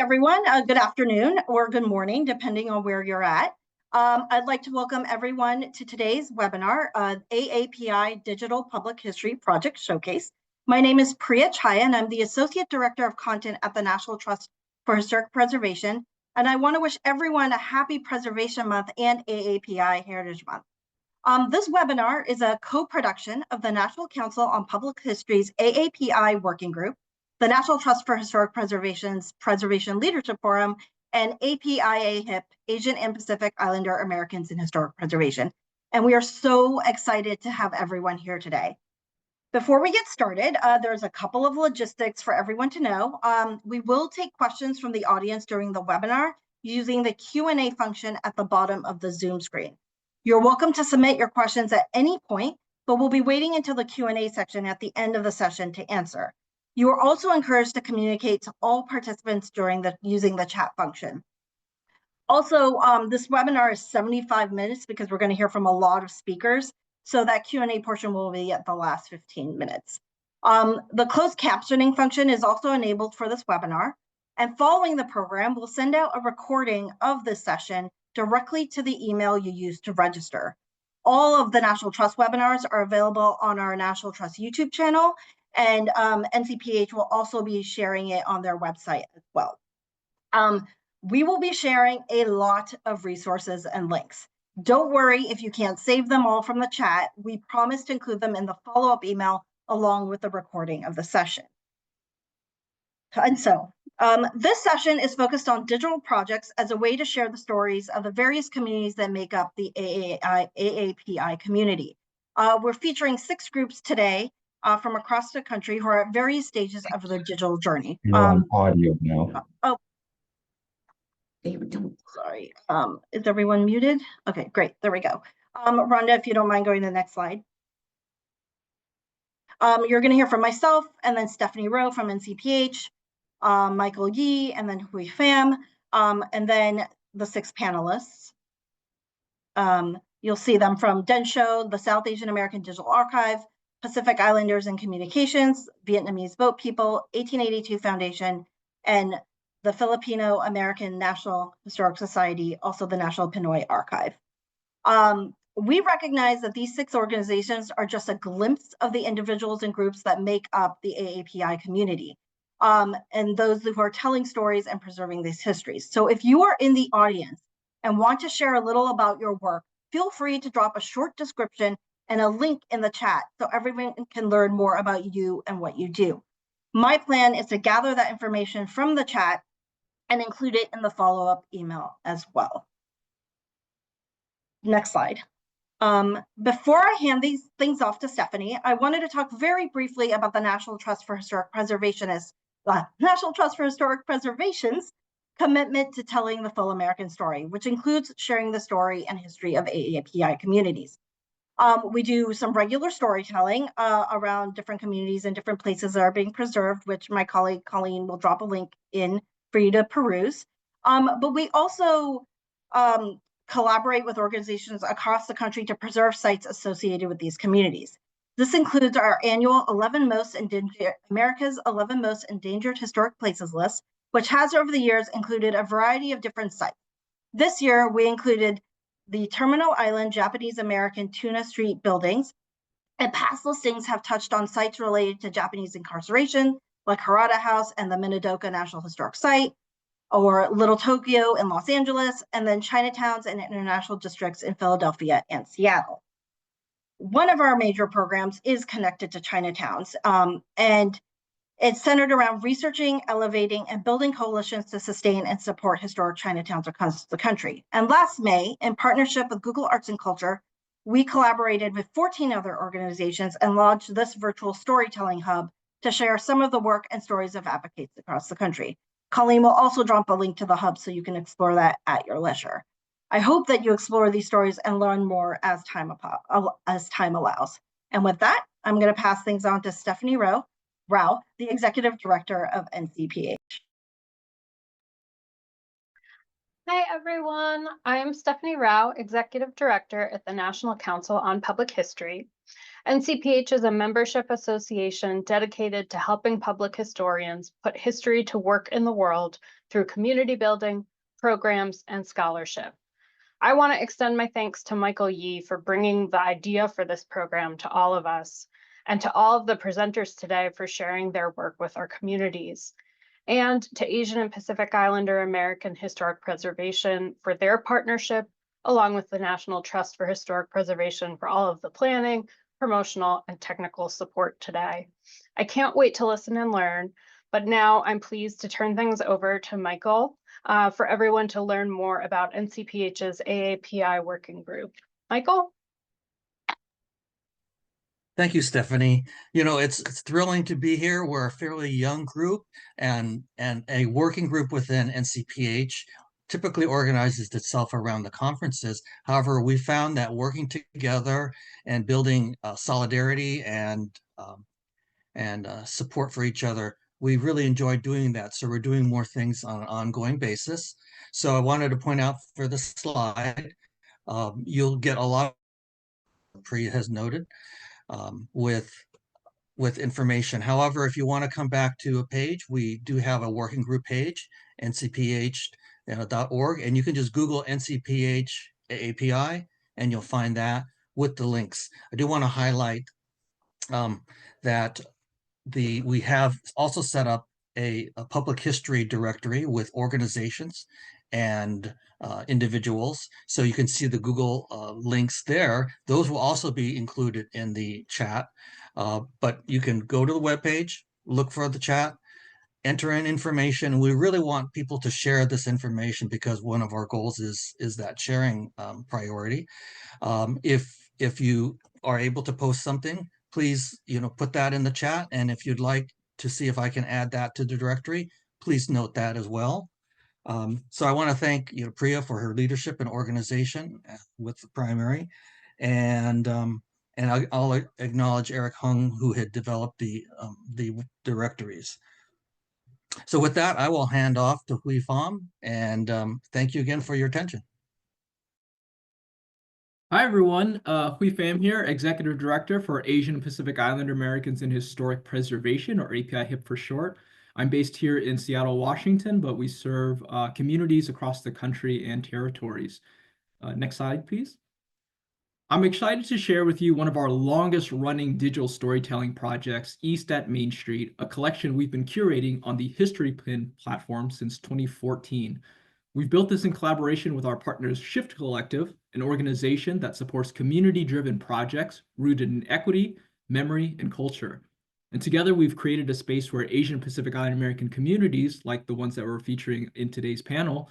everyone. Good afternoon or good morning, depending on where you're at. I'd like to welcome everyone to today's webinar, AAPI Digital Public History Project Showcase. My name is Priya Chaya, and I'm the Associate Director of Content at the National Trust for Historic Preservation. And I want to wish everyone a happy Preservation Month and AAPI Heritage Month. This webinar is a co-production of the National Council on Public History's AAPI Working Group, the National Trust for Historic Preservation's Preservation Leadership Forum, and APIAHiP, Asian and Pacific Islander Americans in Historic Preservation. And we are so excited to have everyone here today. Before we get started, there's a couple of logistics for everyone to know. We will take questions from the audience during the webinar using the Q&A function at the bottom of the Zoom screen. You're welcome to submit your questions at any point, but we'll be waiting until the Q&A section at the end of the session to answer. You are also encouraged to communicate to all participants using the chat function. Also, this webinar is 75 minutes because we're going to hear from a lot of speakers. So that Q&A portion will be at the last 15 minutes. The closed captioning function is also enabled for this webinar. And following the program, we'll send out a recording of this session directly to the email you used to register. All of the National Trust webinars are available on our National Trust YouTube channel, and NCPH will also be sharing it on their website as well. We will be sharing a lot of resources and links. Don't worry if you can't save them all from the chat. We promise to include them in the follow-up email along with the recording of the session. And so, this session is focused on digital projects as a way to share the stories of the various communities that make up the AAPI community. We're featuring 6 groups today from across the country who are at various stages of their digital journey. You're on audio now. Oh, sorry. Is everyone muted? Okay, great. There we go. Rhonda, if you don't mind going to the next slide. You're going to hear from myself, and then Stephanie Rowe from NCPH, Michael Yee, and then Hui Pham, and then the 6 panelists. You'll see them from Densho, the South Asian American Digital Archive, Pacific Islanders and Communications, Vietnamese Boat People, 1882 Foundation, and the Filipino American National Historic Society, also the National Pinoy Archive. We recognize that these 6 organizations are just a glimpse of the individuals and groups that make up the AAPI community, and those who are telling stories and preserving these histories. So if you are in the audience and want to share a little about your work, feel free to drop a short description and a link in the chat so everyone can learn more about you and what you do. My plan is to gather that information from the chat and include it in the follow-up email as well. Next slide. Before I hand these things off to Stephanie, I wanted to talk very briefly about the National Trust for Historic Preservation's commitment to telling the full American story, which includes sharing the story and history of AAPI communities. We do some regular storytelling around different communities and different places that are being preserved, which my colleague Colleen will drop a link in for you to peruse. But we also collaborate with organizations across the country to preserve sites associated with these communities. This includes our annual America's 11 Most Endangered Historic Places list, which has over the years included a variety of different sites. This year, we included the Terminal Island Japanese American Tuna Street buildings, and past listings have touched on sites related to Japanese incarceration, like Harada House and the Minidoka National Historic Site, or Little Tokyo in Los Angeles, and then Chinatowns and international districts in Philadelphia and Seattle. One of our major programs is connected to Chinatowns, and it's centered around researching, elevating, and building coalitions to sustain and support historic Chinatowns across the country. And last May, in partnership with Google Arts and Culture, we collaborated with 14 other organizations and launched this virtual storytelling hub to share some of the work and stories of advocates across the country. Colleen will also drop a link to the hub so you can explore that at your leisure. I hope that you explore these stories and learn more as time allows. And with that, I'm going to pass things on to Stephanie Rowe, the Executive Director of NCPH. Hi, everyone. I'm Stephanie Rao, Executive Director at the National Council on Public History. NCPH is a membership association dedicated to helping public historians put history to work in the world through community building, programs, and scholarship. I want to extend my thanks to Michael Yee for bringing the idea for this program to all of us, and to all of the presenters today for sharing their work with our communities, and to Asian and Pacific Islander American Historic Preservation for their partnership, along with the National Trust for Historic Preservation for all of the planning, promotional, and technical support today. I can't wait to listen and learn, but now I'm pleased to turn things over to Michael for everyone to learn more about NCPH's AAPI working group. Michael? Thank you, Stephanie. You know, it's thrilling to be here. We're a fairly young group, and a working group within NCPH typically organizes itself around the conferences. However, we found that working together and building solidarity and support for each other, we really enjoy doing that. So we're doing more things on an ongoing basis. So I wanted to point out for the slide, you'll get a lot, Priya has noted, with information. However, if you want to come back to a page, we do have a working group page, ncph.org, and you can just Google NCPH API, and you'll find that with the links. I do want to highlight that we have also set up a public history directory with organizations and individuals. So you can see the Google links there. Those will also be included in the chat. But you can go to the webpage, look for the chat, enter in information. We really want people to share this information because one of our goals is that sharing priority. If you are able to post something, please, put that in the chat. And if you'd like to see if I can add that to the directory, please note that as well. So I want to thank Priya for her leadership and organization with the primary, and I'll acknowledge Eric Hung, who had developed the directories. So with that, I will hand off to Hui Pham, and thank you again for your attention. Hi, everyone. Hui Pham here, Executive Director for Asian and Pacific Islander Americans in Historic Preservation, or APIAHiP for short. I'm based here in Seattle, Washington, but we serve communities across the country and territories. Next slide, please. I'm excited to share with you one of our longest running digital storytelling projects, East at Main Street, a collection we've been curating on the History Pin platform since 2014. We've built this in collaboration with our partners Shift Collective, an organization that supports community-driven projects rooted in equity, memory, and culture. And together we've created a space where Asian Pacific Islander American communities, like the ones that we're featuring in today's panel,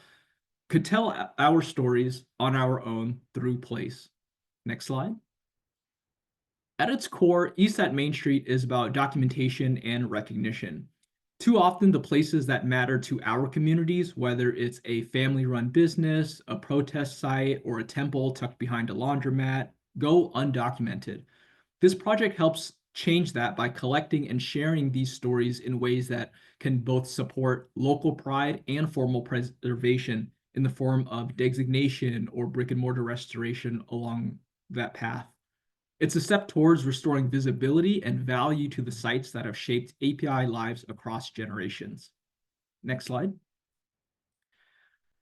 could tell our stories on our own through place. Next slide. At its core, East at Main Street is about documentation and recognition. Too often, the places that matter to our communities, whether it's a family-run business, a protest site, or a temple tucked behind a laundromat, go undocumented. This project helps change that by collecting and sharing these stories in ways that can both support local pride and formal preservation in the form of designation or brick-and-mortar restoration along that path. It's a step towards restoring visibility and value to the sites that have shaped API lives across generations. Next slide.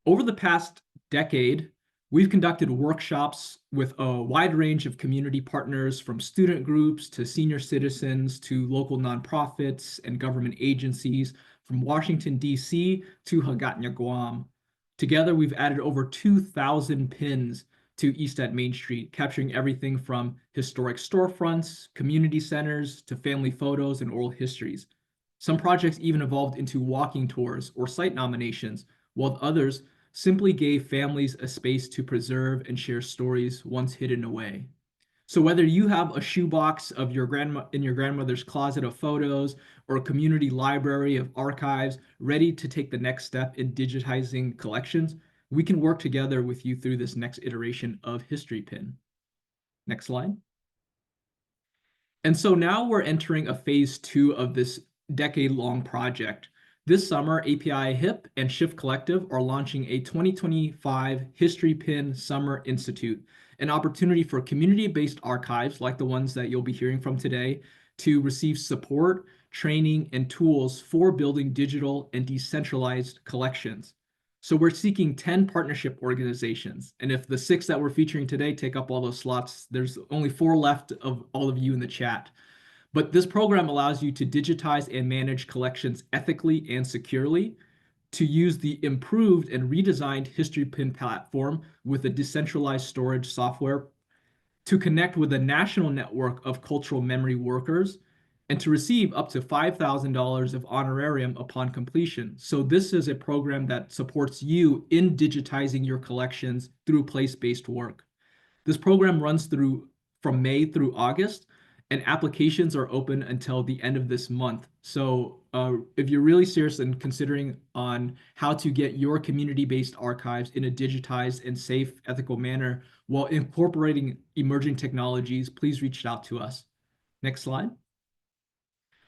Over the past decade, we've conducted workshops with a wide range of community partners, from student groups to senior citizens to local nonprofits and government agencies, from Washington, D.C. to Hagåtña, Guam. Together, we've added over 2,000 pins to East at Main Street, capturing everything from historic storefronts, community centers, to family photos and oral histories. Some projects even evolved into walking tours or site nominations, while others simply gave families a space to preserve and share stories once hidden away. So whether you have a shoebox of your grandmother's closet of photos, or a community library of archives ready to take the next step in digitizing collections, we can work together with you through this next iteration of History Pin. Next slide. And so now we're entering a phase 2 of this decade-long project. This summer, APIAHiP and Shift Collective are launching a 2025 History Pin Summer Institute, an opportunity for community-based archives like the ones that you'll be hearing from today to receive support, training, and tools for building digital and decentralized collections. So we're seeking 10 partnership organizations. And if the 6 that we're featuring today take up all those slots, there's only 4 left of all of you in the chat. But this program allows you to digitize and manage collections ethically and securely, to use the improved and redesigned HistoryPin platform with a decentralized storage software, to connect with a national network of cultural memory workers, and to receive up to $5,000 of honorarium upon completion. So this is a program that supports you in digitizing your collections through place-based work. This program runs from May through August, and applications are open until the end of this month. So if you're really serious and considering on how to get your community-based archives in a digitized and safe, ethical manner while incorporating emerging technologies, please reach out to us. Next slide.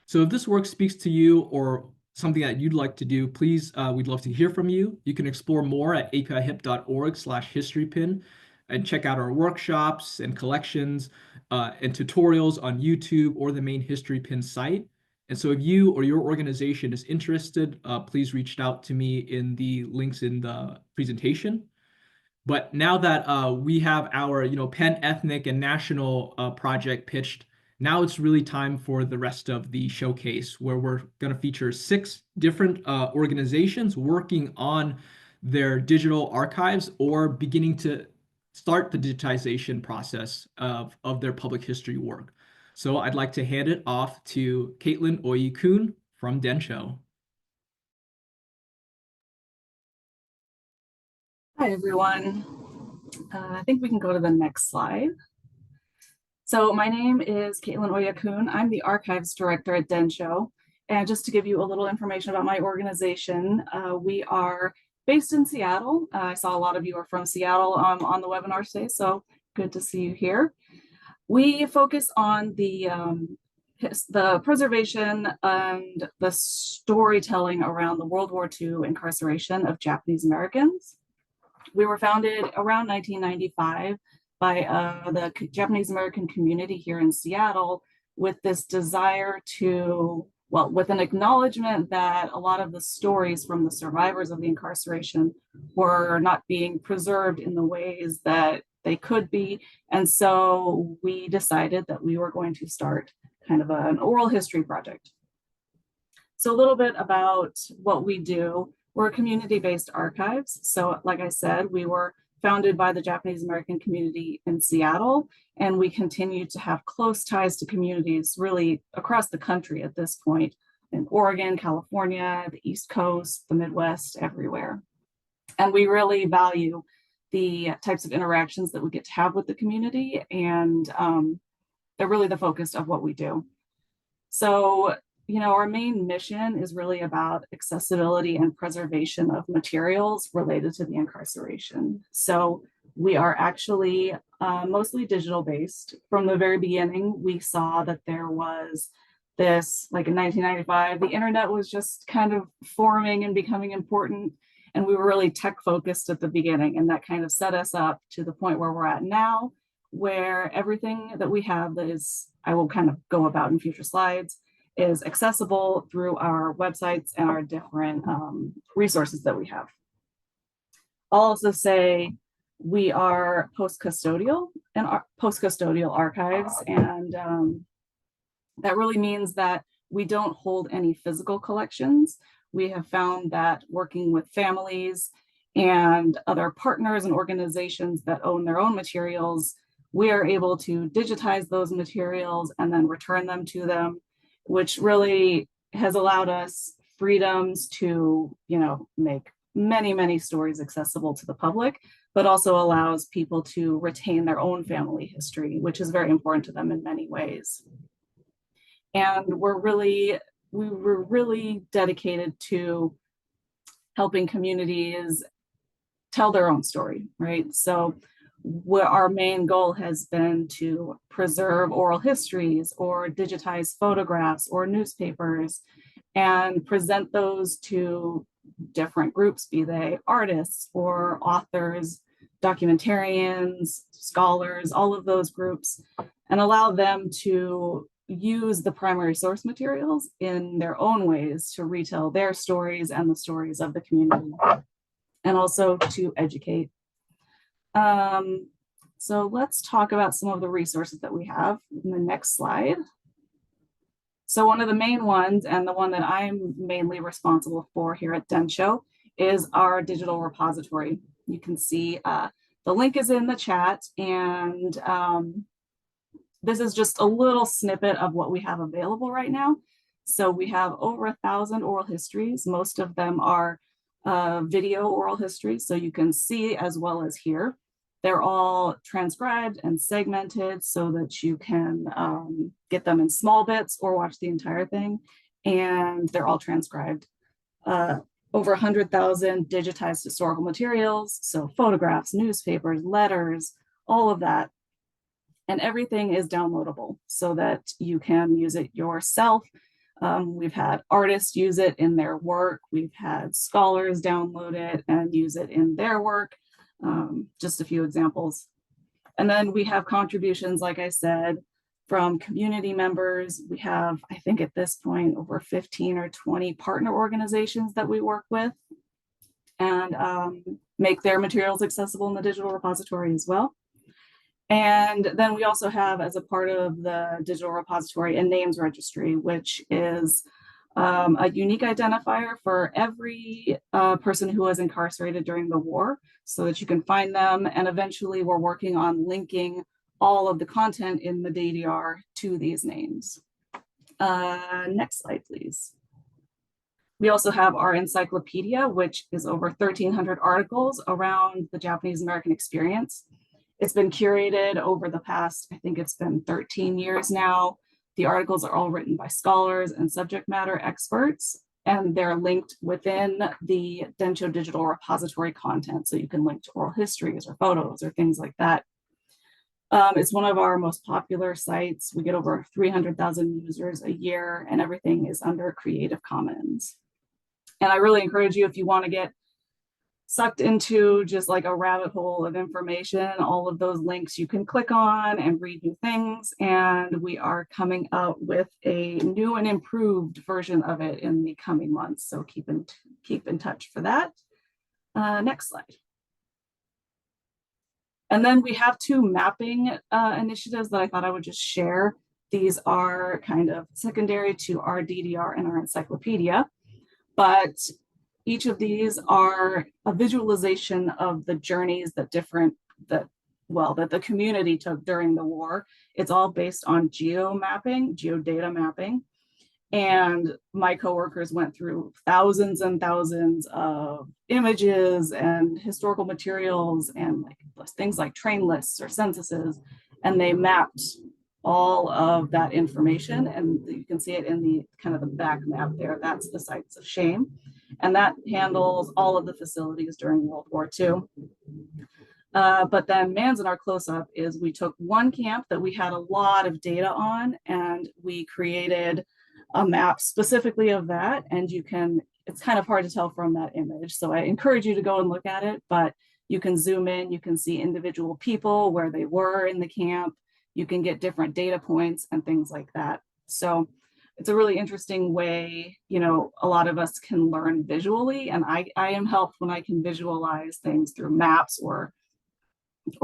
So if this work speaks to you or something that you'd like to do, please, we'd love to hear from you. You can explore more at apiahip.org/historypin and check out our workshops and collections and tutorials on YouTube or the main HistoryPin site. And so if you or your organization is interested, please reach out to me in the links in the presentation. But now that we have our pan-ethnic and national project pitched, now it's really time for the rest of the showcase, where we're going to feature 6 different organizations working on their digital archives or beginning to start the digitization process of their public history work. So I'd like to hand it off to Caitlin Oyekun from Densho. Hi, everyone. I think we can go to the next slide. So my name is Caitlin Oyekun. I'm the Archives Director at Densho. And just to give you a little information about my organization, we are based in Seattle. I saw a lot of you are from Seattle on the webinar today, so good to see you here. We focus on the preservation and the storytelling around the World War II incarceration of Japanese Americans. We were founded around 1995 by the Japanese American community here in Seattle with this desire to, well, with an acknowledgement that a lot of the stories from the survivors of the incarceration were not being preserved in the ways that they could be. And so we decided that we were going to start kind of an oral history project. So a little bit about what we do. We're community-based archives. So like I said, we were founded by the Japanese American community in Seattle, and we continue to have close ties to communities really across the country at this point, in Oregon, California, the East Coast, the Midwest, everywhere. And we really value the types of interactions that we get to have with the community, and they're really the focus of what we do. So, our main mission is really about accessibility and preservation of materials related to the incarceration. So we are actually mostly digital based. From the very beginning, we saw that there was this, like in 1995, the internet was just kind of forming and becoming important. And we were really tech focused at the beginning. And that kind of set us up to the point where we're at now, where everything that we have that is, I will kind of go about in future slides, is accessible through our websites and our different resources that we have. I'll also say we are post-custodial and post-custodial archives, and that really means that we don't hold any physical collections. We have found that working with families and other partners and organizations that own their own materials, we are able to digitize those materials and then return them to them, which really has allowed us freedoms to, make many, many stories accessible to the public, but also allows people to retain their own family history, which is very important to them in many ways. And we were really dedicated to helping communities tell their own story, right? So our main goal has been to preserve oral histories or digitize photographs or newspapers and present those to different groups, be they artists or authors, documentarians, scholars, all of those groups, and allow them to use the primary source materials in their own ways to retell their stories and the stories of the community, and also to educate. So let's talk about some of the resources that we have in the next slide. So one of the main ones, and the one that I'm mainly responsible for here at Densho, is our digital repository. You can see the link is in the chat, and this is just a little snippet of what we have available right now. So we have over 1,000 oral histories. Most of them are video oral histories, so you can see as well as hear. They're all transcribed and segmented so that you can get them in small bits or watch the entire thing. And they're all transcribed. Over 100,000 digitized historical materials, so photographs, newspapers, letters, all of that. And everything is downloadable so that you can use it yourself. We've had artists use it in their work. We've had scholars download it and use it in their work. Just a few examples. And then we have contributions, like I said, from community members. We have, I think at this point, over 15 or 20 partner organizations that we work with and make their materials accessible in the digital repository as well. And then we also have, as a part of the digital repository, a names registry, which is a unique identifier for every person who was incarcerated during the war so that you can find them. And eventually we're working on linking all of the content in the DDR to these names. Next slide, please. We also have our encyclopedia, which is over 1,300 articles around the Japanese American experience. It's been curated over the past, I think it's been 13 years now. The articles are all written by scholars and subject matter experts, and they're linked within the Densho digital repository content. So you can link to oral histories or photos or things like that. It's one of our most popular sites. We get over 300,000 users a year, and everything is under Creative Commons. And I really encourage you, if you want to get sucked into just like a rabbit hole of information, all of those links you can click on and read new things. And we are coming out with a new and improved version of it in the coming months. So keep in touch for that. Next slide. And then we have two mapping initiatives that I thought I would just share. These are kind of secondary to our DDR and our encyclopedia, but each of these are a visualization of the journeys that the community took during the war. It's all based on geodata mapping. And my coworkers went through thousands and thousands of images and historical materials and things like train lists or censuses, and they mapped all of that information. And you can see it in the kind of the back map there. That's the sites of shame. And that handles all of the facilities during World War II. But then Mans in our close-up is we took one camp that we had a lot of data on, and we created a map specifically of that. And you can, it's kind of hard to tell from that image. So I encourage you to go and look at it, but you can zoom in, you can see individual people, where they were in the camp. You can get different data points and things like that. So it's a really interesting way, you know, a lot of us can learn visually, and I am helped when I can visualize things through maps or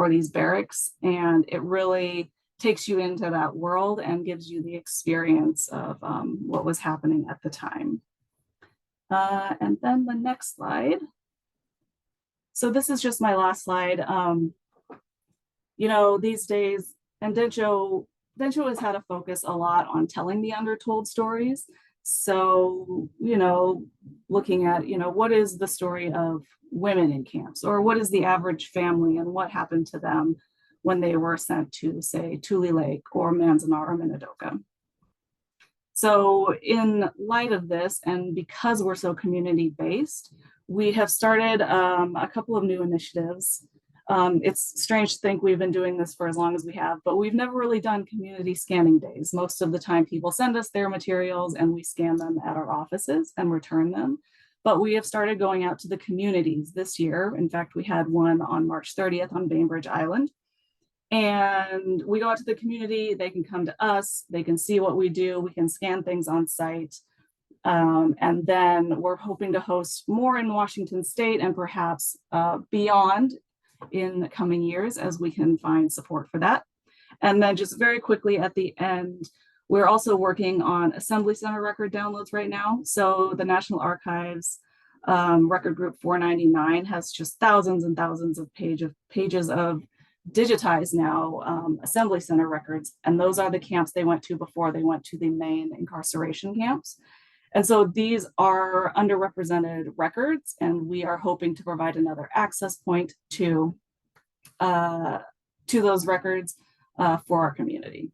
these barracks, and it really takes you into that world and gives you the experience of what was happening at the time. And then the next slide. So this is just my last slide. You know, these days, and Densho has had a focus a lot on telling the undertold stories. So, you know, looking at, you know, what is the story of women in camps, or what is the average family and what happened to them when they were sent to, say, Tule Lake or Manzanar or Minidoka. So in light of this, and because we're so community-based, we have started a couple of new initiatives. It's strange to think we've been doing this for as long as we have, but we've never really done community scanning days. Most of the time people send us their materials and we scan them at our offices and return them. But we have started going out to the communities this year. In fact, we had one on March 30th on Bainbridge Island. And we go out to the community, they can come to us, they can see what we do, we can scan things on site. And then we're hoping to host more in Washington State and perhaps beyond in the coming years as we can find support for that. And then just very quickly at the end, we're also working on Assembly Center record downloads right now. So the National Archives record group 499 has just thousands and thousands of pages of digitized now Assembly Center records. And those are the camps they went to before they went to the main incarceration camps. And so these are underrepresented records, and we are hoping to provide another access point to those records for our community.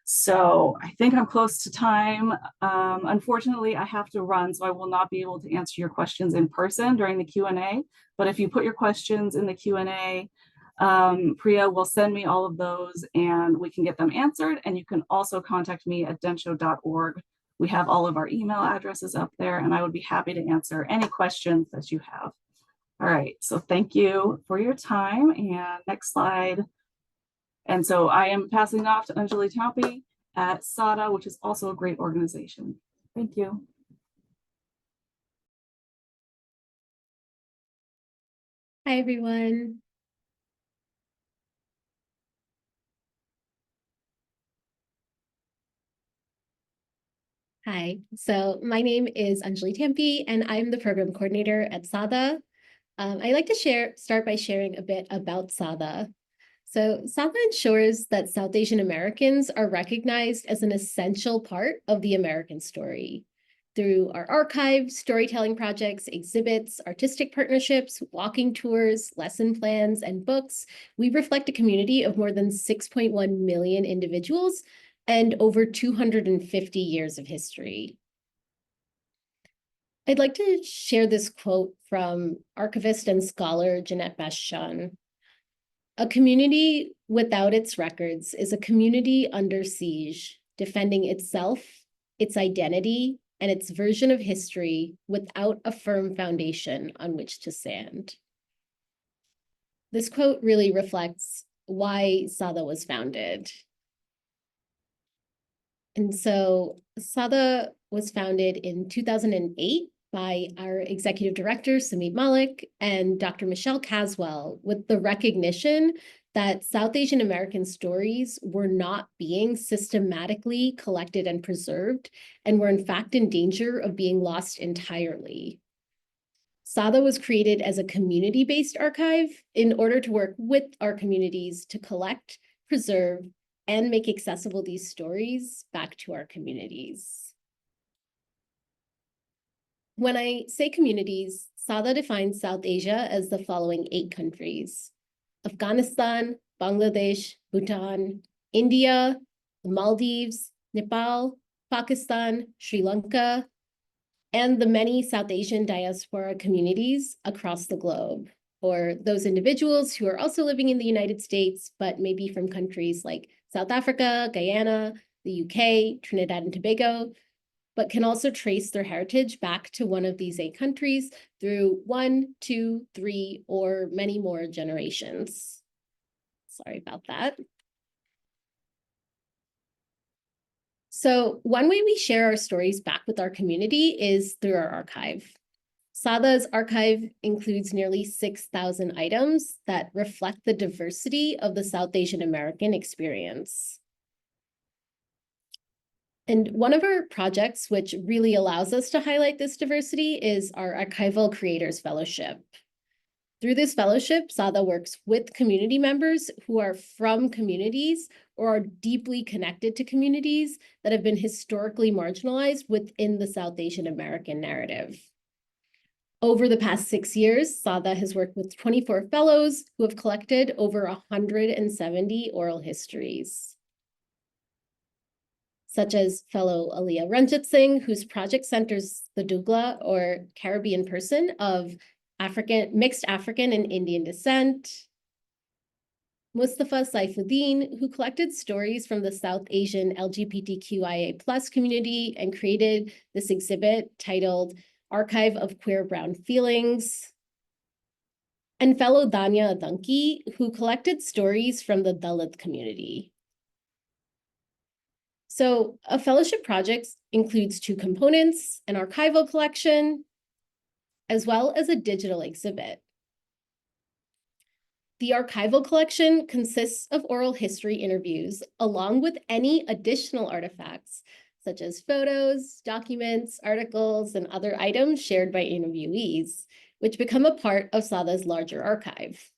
So I think I'm close to time. Unfortunately, I have to run, so I will not be able to answer your questions in person during the Q&A. But if you put your questions in the Q&A, Priya will send me all of those and we can get them answered. And you can also contact me at densho.org. We have all of our email addresses up there, and I would be happy to answer any questions that you have. All right, so thank you for your time. And next slide. And so I am passing off to Anjali Tampy at SADA, which is also a great organization. Thank you. Hi, everyone. Hi, so my name is Anjali Tampy, and I'm the program coordinator at SADA. I'd like to start by sharing a bit about SADA. So SADA ensures that South Asian Americans are recognized as an essential part of the American story. Through our archive, storytelling projects, exhibits, artistic partnerships, walking tours, lesson plans, and books, we reflect a community of more than 6.1 million individuals and over 250 years of history. I'd like to share this quote from archivist and scholar Jeanette Bastian. "A community without its records is a community under siege, defending itself, its identity, and its version of history without a firm foundation on which to stand." This quote really reflects why SADA was founded. And so SADA was founded in 2008 by our executive director, Samit Malik, and Dr. Michelle Caswell, with the recognition that South Asian American stories were not being systematically collected and preserved, and were in fact in danger of being lost entirely. SADA was created as a community-based archive in order to work with our communities to collect, preserve, and make accessible these stories back to our communities. When I say communities, SADA defines South Asia as the following 8 countries: Afghanistan, Bangladesh, Bhutan, India, the Maldives, Nepal, Pakistan, Sri Lanka, and the many South Asian diaspora communities across the globe, or those individuals who are also living in the United States, but maybe from countries like South Africa, Guyana, the UK, Trinidad and Tobago, but can also trace their heritage back to one of these 8 countries through 1, 2, 3, or many more generations. Sorry about that. So one way we share our stories back with our community is through our archive. SADA's archive includes nearly 6,000 items that reflect the diversity of the South Asian American experience. And one of our projects which really allows us to highlight this diversity is our Archival Creators Fellowship. Through this fellowship, SADA works with community members who are from communities or are deeply connected to communities that have been historically marginalized within the South Asian American narrative. Over the past 6 years, SADA has worked with 24 fellows who have collected over 170 oral histories, such as fellow Aliyah Ranjit Singh, whose project centers the Dougla, or Caribbean person of mixed African and Indian descent; Mustafa Saifuddin, who collected stories from the South Asian LGBTQIA+ community and created this exhibit titled Archive of Queer Brown Feelings; and fellow Danya Adanki, who collected stories from the Dalit community. So a fellowship project includes two components, an archival collection, as well as a digital exhibit. The archival collection consists of oral history interviews, along with any additional artifacts, such as photos, documents, articles, and other items shared by interviewees, which become a part of SADA's larger archive.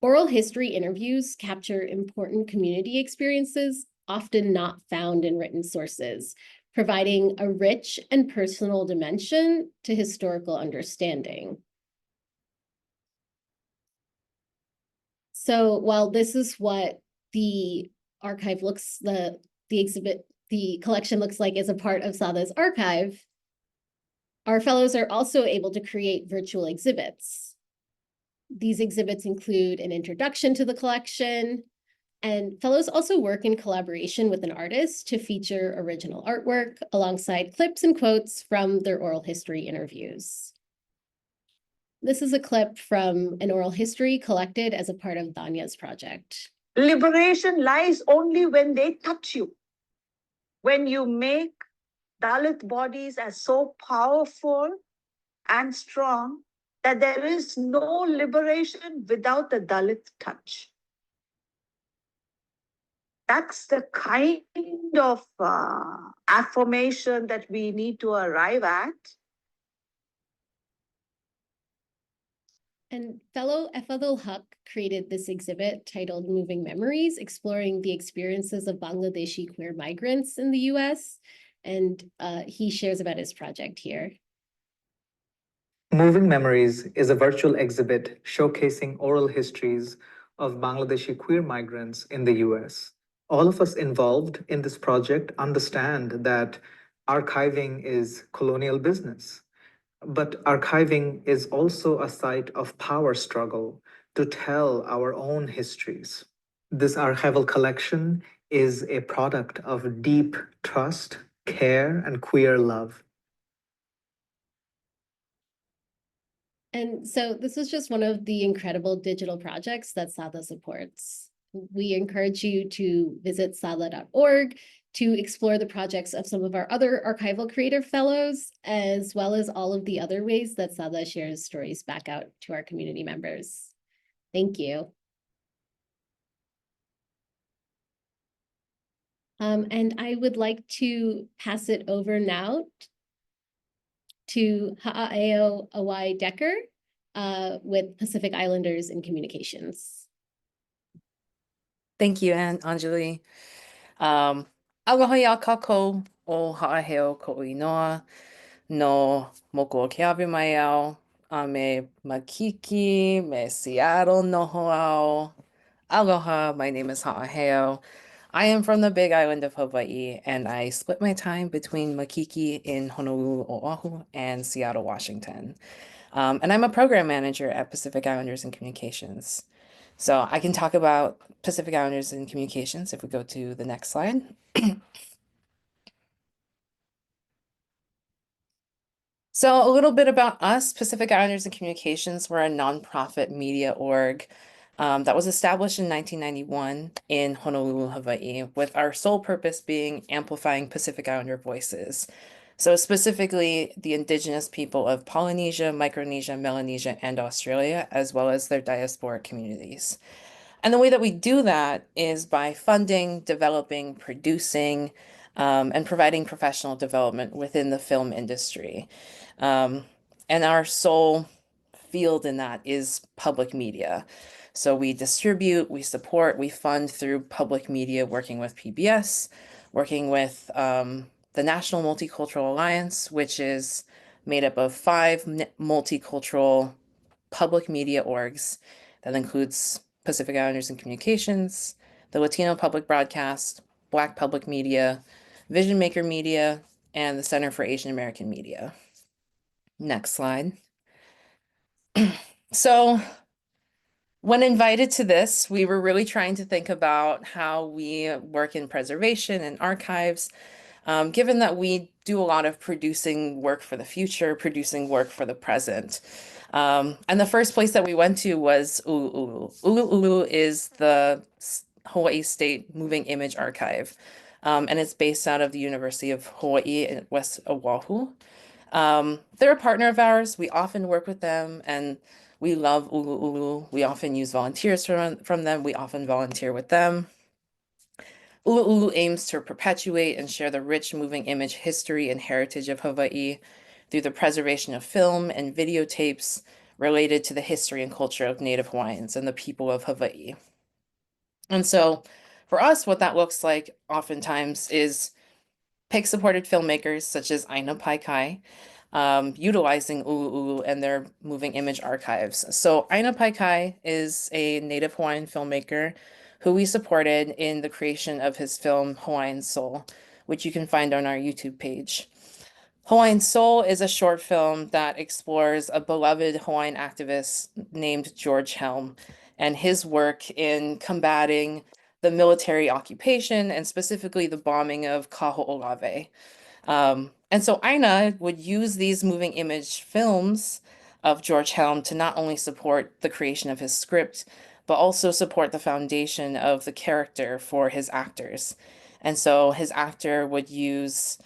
Oral history interviews capture important community experiences, often not found in written sources, providing a rich and personal dimension to historical understanding. So while this is what the archive looks, the collection looks like as a part of SADA's archive, our fellows are also able to create virtual exhibits. These exhibits include an introduction to the collection, and fellows also work in collaboration with an artist to feature original artwork alongside clips and quotes from their oral history interviews. This is a clip from an oral history collected as a part of Danya's project. Liberation lies only when they touch you. When you make Dalit bodies as so powerful and strong that there is no liberation without the Dalit touch. That's the kind of affirmation that we need to arrive at. And fellow Efadul Huq created this exhibit titled Moving Memories, exploring the experiences of Bangladeshi queer migrants in the US. And he shares about his project here. Moving Memories is a virtual exhibit showcasing oral histories of Bangladeshi queer migrants in the US. All of us involved in this project understand that archiving is colonial business. But archiving is also a site of power struggle to tell our own histories. This archival collection is a product of deep trust, care, and queer love. And so this is just one of the incredible digital projects that SADA supports. We encourage you to visit sada.org to explore the projects of some of our other archival creative fellows, as well as all of the other ways that SADA shares stories back out to our community members. Thank you. And I would like to pass it over now to Ha'a'eo Awai Decker with Pacific Islanders in Communications. Thank you, Anjali. Aloha ya kako o ha'aheo ko inoa no moko keawe mai au a me makiki me Seattle noho au. Aloha, my name is Ha'aheo. I am from the Big Island of Hawaii, and I split my time between Makiki in Honolulu, Oahu, and Seattle, Washington. And I'm a program manager at Pacific Islanders in Communications. So I can talk about Pacific Islanders in Communications if we go to the next slide. So a little bit about us, Pacific Islanders in Communications. We're a nonprofit media org that was established in 1991 in Honolulu, Hawaii, with our sole purpose being amplifying Pacific Islander voices. So specifically the indigenous people of Polynesia, Micronesia, Melanesia, and Australia, as well as their diasporic communities. And the way that we do that is by funding, developing, producing, and providing professional development within the film industry. And our sole field in that is public media. So we distribute, we support, we fund through public media, working with PBS, working with the National Multicultural Alliance, which is made up of 5 multicultural public media orgs. That includes Pacific Islanders in Communications, the Latino Public Broadcast, Black Public Media, Vision Maker Media, and the Center for Asian American Media. Next slide. So when invited to this, we were really trying to think about how we work in preservation and archives, given that we do a lot of producing work for the future, producing work for the present. And the first place that we went to was Ulu'ulu. Ulu'ulu is the Hawaii State Moving Image Archive, and it's based out of the University of Hawaii in West Oahu. They're a partner of ours. We often work with them, and we love Ulu'ulu. We often use volunteers from them. We often volunteer with them. Ulu'ulu aims to perpetuate and share the rich moving image history and heritage of Hawaii through the preservation of film and videotapes related to the history and culture of Native Hawaiians and the people of Hawaii. And so for us, what that looks like oftentimes is PIC-supported filmmakers such as Aina Paikai, utilizing Ulu'ulu and their moving image archives. So Aina Paikai is a Native Hawaiian filmmaker who we supported in the creation of his film Hawaiian Soul, which you can find on our YouTube page. Hawaiian Soul is a short film that explores a beloved Hawaiian activist named George Helm and his work in combating the military occupation and specifically the bombing of Kaho'olawe. And so Aina would use these moving image films of George Helm to not only support the creation of his script, but also support the foundation of the character for his actors. And so his actor would use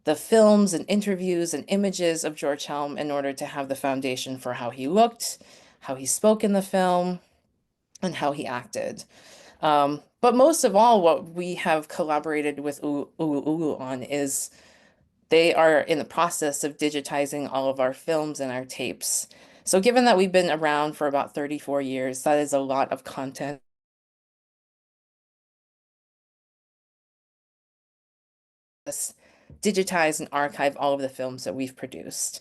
the films and interviews and images of George Helm in order to have the foundation for how he looked, how he spoke in the film, and how he acted. But most of all, what we have collaborated with Ulu'ulu on is they are in the process of digitizing all of our films and our tapes. So given that we've been around for about 34 years, that is a lot of content. Digitize and archive all of the films that we've produced.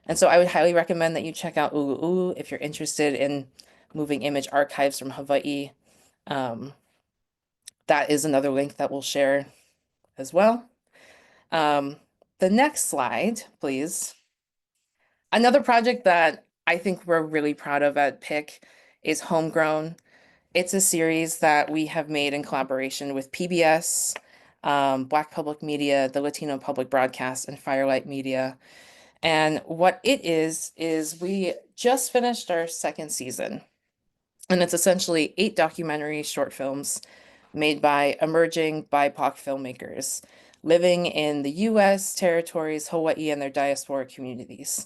And so I would highly recommend that you check out Ulu'ulu if you're interested in moving image archives from Hawaii. That is another link that we'll share as well. The next slide, please. Another project that I think we're really proud of at PIC is Homegrown. It's a series that we have made in collaboration with PBS, Black Public Media, the Latino Public Broadcast, and Firelight Media. And what it is we just finished our second season. And it's essentially 8 documentary short films made by emerging BIPOC filmmakers living in the US, territories, Hawaii, and their diasporic communities.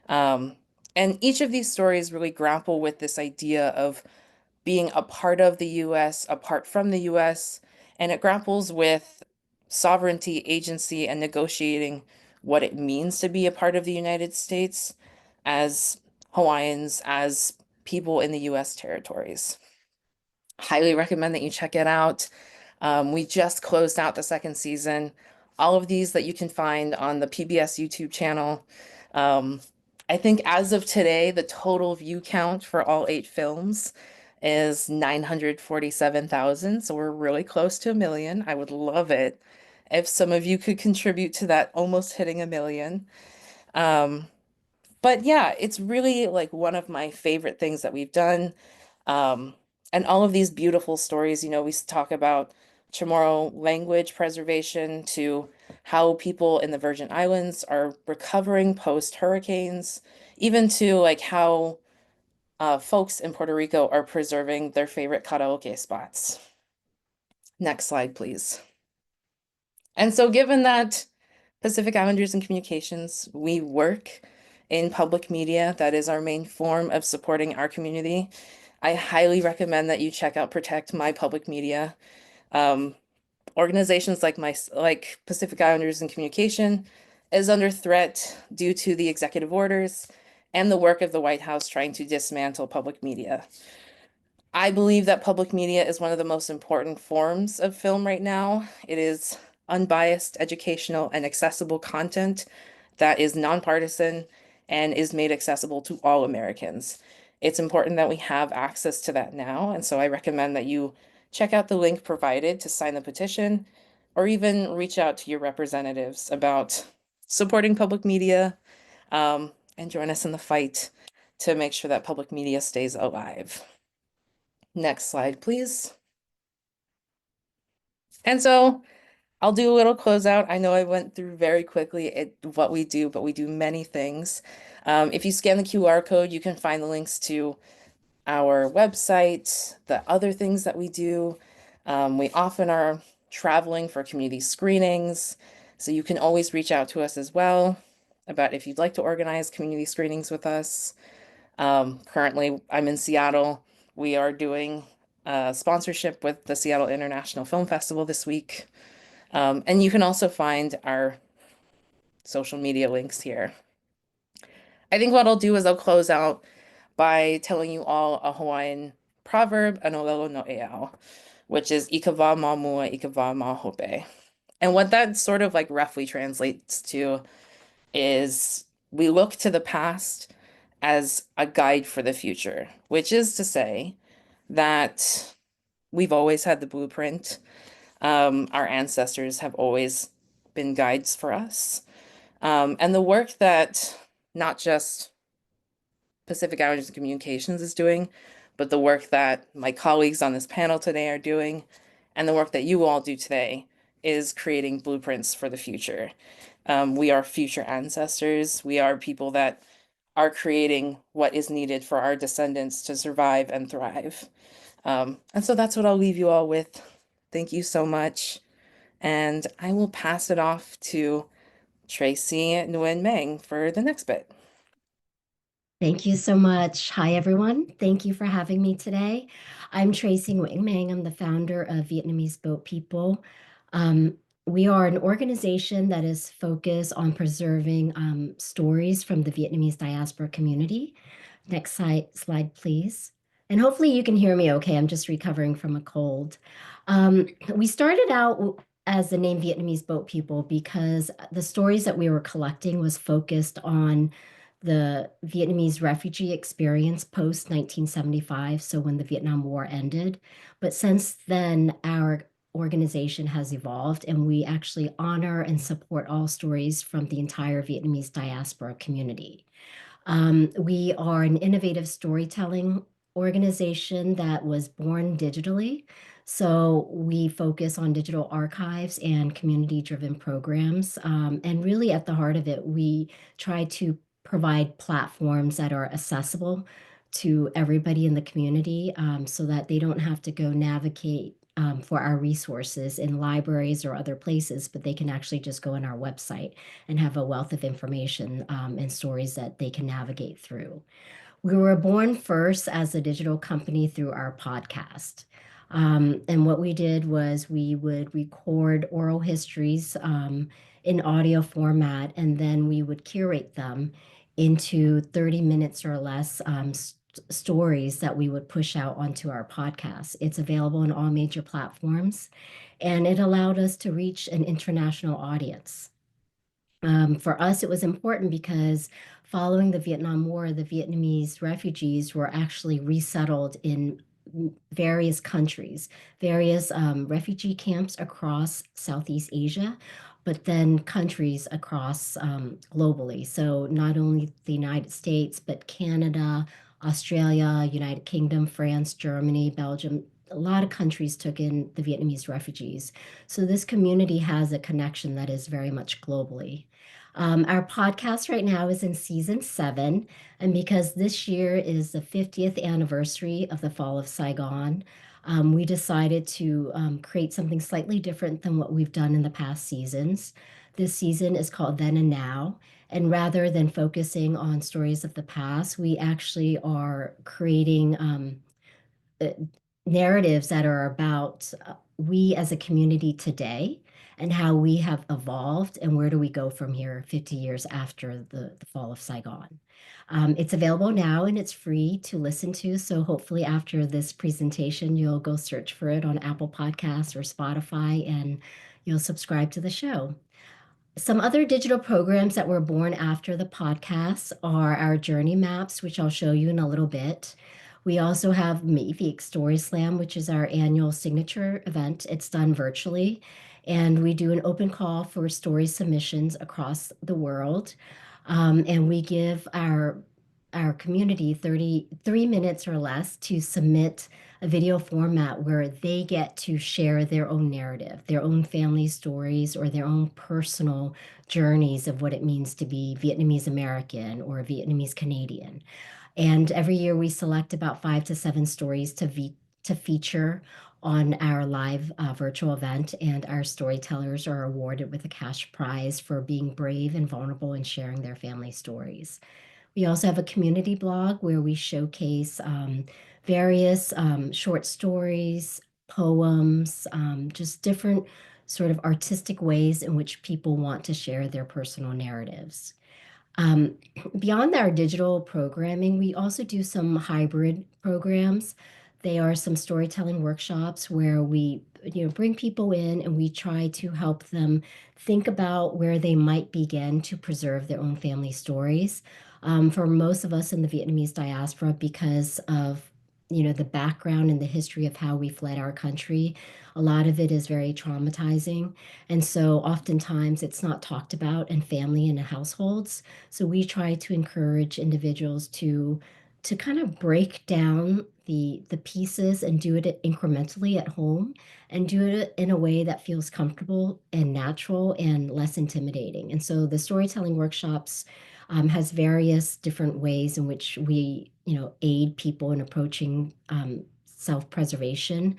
And each of these stories really grapple with this idea of being a part of the US, apart from the US, and it grapples with sovereignty, agency, and negotiating what it means to be a part of the United States as Hawaiians, as people in the US territories. Highly recommend that you check it out. We just closed out the second season. All of these that you can find on the PBS YouTube channel. I think as of today, the total view count for all 8 films is 947,000. So we're really close to 1 million. I would love it if some of you could contribute to that almost hitting 1 million. But yeah, it's really like one of my favorite things that we've done. And all of these beautiful stories, you know, we talk about Chamorro language preservation to how people in the Virgin Islands are recovering post hurricanes, even to like how folks in Puerto Rico are preserving their favorite karaoke spots. Next slide, please. And so given that Pacific Islanders and Communications, we work in public media, that is our main form of supporting our community, I highly recommend that you check out Protect My Public Media. Organizations like Pacific Islanders and Communication is under threat due to the executive orders and the work of the White House trying to dismantle public media. I believe that public media is one of the most important forms of film right now. It is unbiased, educational, and accessible content that is nonpartisan and is made accessible to all Americans. It's important that we have access to that now, and so I recommend that you check out the link provided to sign the petition, or even reach out to your representatives about supporting public media, and join us in the fight to make sure that public media stays alive. Next slide, please. And so I'll do a little closeout. I know I went through very quickly what we do, but we do many things. If you scan the QR code, you can find the links to our website, the other things that we do. We often are traveling for community screenings, so you can always reach out to us as well about if you'd like to organize community screenings with us. Currently, I'm in Seattle. We are doing sponsorship with the Seattle International Film Festival this week. And you can also find our social media links here. I think what I'll do is I'll close out by telling you all a Hawaiian proverb, Anolelo no eao, which is Ikava ma mua, ikava ma hope. And what that sort of like roughly translates to is we look to the past as a guide for the future, which is to say that we've always had the blueprint. Our ancestors have always been guides for us. And the work that not just Pacific Islanders Communications is doing, but the work that my colleagues on this panel today are doing, and the work that you all do today is creating blueprints for the future. We are future ancestors. We are people that are creating what is needed for our descendants to survive and thrive. And so that's what I'll leave you all with. Thank you so much. And I will pass it off to Tracey, Nguyen, Mang for the next bit. Thank you so much. Hi, everyone. Thank you for having me today. I'm Tracey Nguyen Mang. I'm the founder of Vietnamese Boat People. We are an organization that is focused on preserving stories from the Vietnamese diaspora community. Next slide, please. And hopefully you can hear me okay. I'm just recovering from a cold. We started out as the name Vietnamese Boat People because the stories that we were collecting was focused on the Vietnamese refugee experience post 1975, so when the Vietnam War ended. But since then, our organization has evolved and we actually honor and support all stories from the entire Vietnamese diaspora community. We are an innovative storytelling organization that was born digitally. So we focus on digital archives and community-driven programs. And really at the heart of it, we try to provide platforms that are accessible to everybody in the community so that they don't have to go navigate for our resources in libraries or other places, but they can actually just go on our website and have a wealth of information and stories that they can navigate through. We were born first as a digital company through our podcast. And what we did was we would record oral histories in audio format, and then we would curate them into 30 minutes or less stories that we would push out onto our podcast. It's available on all major platforms, and it allowed us to reach an international audience. For us, it was important because following the Vietnam War, the Vietnamese refugees were actually resettled in various countries, various refugee camps across Southeast Asia, but then countries across globally. So not only the United States, but Canada, Australia, United Kingdom, France, Germany, Belgium. A lot of countries took in the Vietnamese refugees. So this community has a connection that is very much globally. Our podcast right now is in season 7, and because this year is the 50th anniversary of the fall of Saigon, we decided to create something slightly different than what we've done in the past seasons. This season is called Then and Now, and rather than focusing on stories of the past, we actually are creating narratives that are about we as a community today and how we have evolved and where do we go from here 50 years after the fall of Saigon. It's available now and it's free to listen to. So hopefully after this presentation, you'll go search for it on Apple Podcasts or Spotify and you'll subscribe to the show. Some other digital programs that were born after the podcast are our journey maps, which I'll show you in a little bit. We also have Meivik Story Slam, which is our annual signature event. It's done virtually, and we do an open call for story submissions across the world. And we give our our community 33 minutes or less to submit a video format where they get to share their own narrative, their own family stories, or their own personal journeys of what it means to be Vietnamese American or Vietnamese Canadian. And every year we select about 5 to 7 stories to feature on our live virtual event, and our storytellers are awarded with a cash prize for being brave and vulnerable and sharing their family stories. We also have a community blog where we showcase various short stories, poems, just different sort of artistic ways in which people want to share their personal narratives. Um, Beyond our digital programming, we also do some hybrid programs. They are some storytelling workshops where we, bring people in and we try to help them think about where they might begin to preserve their own family stories. For most of us in the Vietnamese diaspora, because of the background and the history of how we fled our country, a lot of it is very traumatizing. And so oftentimes it's not talked about in family and in households. So we try to encourage individuals to kind of break down the pieces and do it incrementally at home and do it in a way that feels comfortable and natural and less intimidating. And so the storytelling workshops has various different ways in which we, aid people in approaching self-preservation.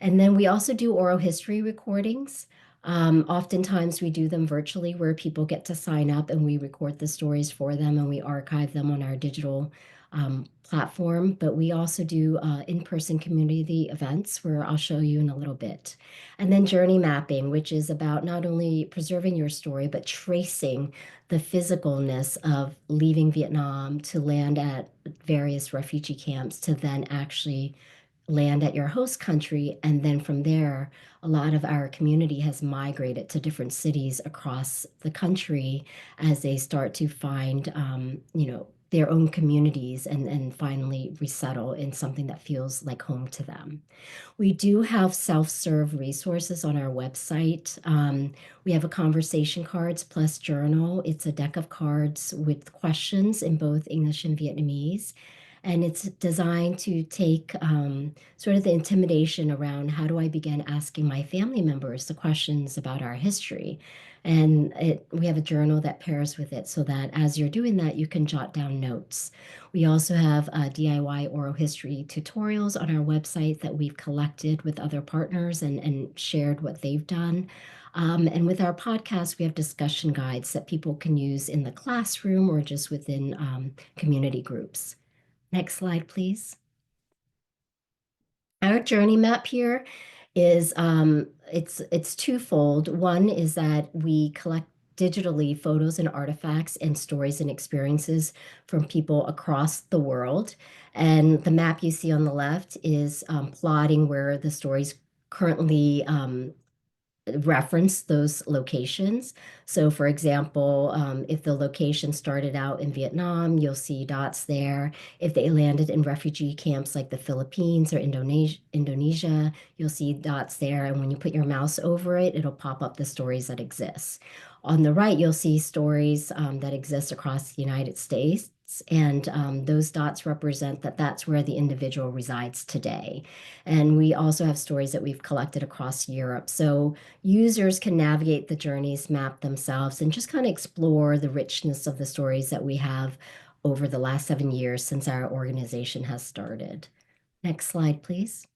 And then we also do oral history recordings. Oftentimes we do them virtually where people get to sign up and we record the stories for them and we archive them on our digital platform. But we also do in-person community events where I'll show you in a little bit. And then journey mapping, which is about not only preserving your story, but tracing the physicalness of leaving Vietnam to land at various refugee camps to then actually land at your host country. And then from there, a lot of our community has migrated to different cities across the country as they start to find, their own communities and finally resettle in something that feels like home to them. We do have self-serve resources on our website. We have a conversation cards plus journal. It's a deck of cards with questions in both English and Vietnamese. And it's designed to take sort of the intimidation around how do I begin asking my family members the questions about our history. And we have a journal that pairs with it so that as you're doing that, you can jot down notes. We also have DIY oral history tutorials on our website that we've collected with other partners and shared what they've done. And with our podcast, we have discussion guides that people can use in the classroom or just within community groups. Next slide, please. Our journey map here is it's twofold. One is that we collect digitally photos and artifacts and stories and experiences from people across the world. And the map you see on the left is plotting where the stories currently reference those locations. So for example, if the location started out in Vietnam, you'll see dots there. If they landed in refugee camps like the Philippines or Indonesia, you'll see dots there. And when you put your mouse over it, it'll pop up the stories that exist. On the right, you'll see stories that exist across the United States. And those dots represent that that's where the individual resides today. And we also have stories that we've collected across Europe. So users can navigate the journeys, map themselves, and just kind of explore the richness of the stories that we have over the last 7 years since our organization has started. Next slide, please.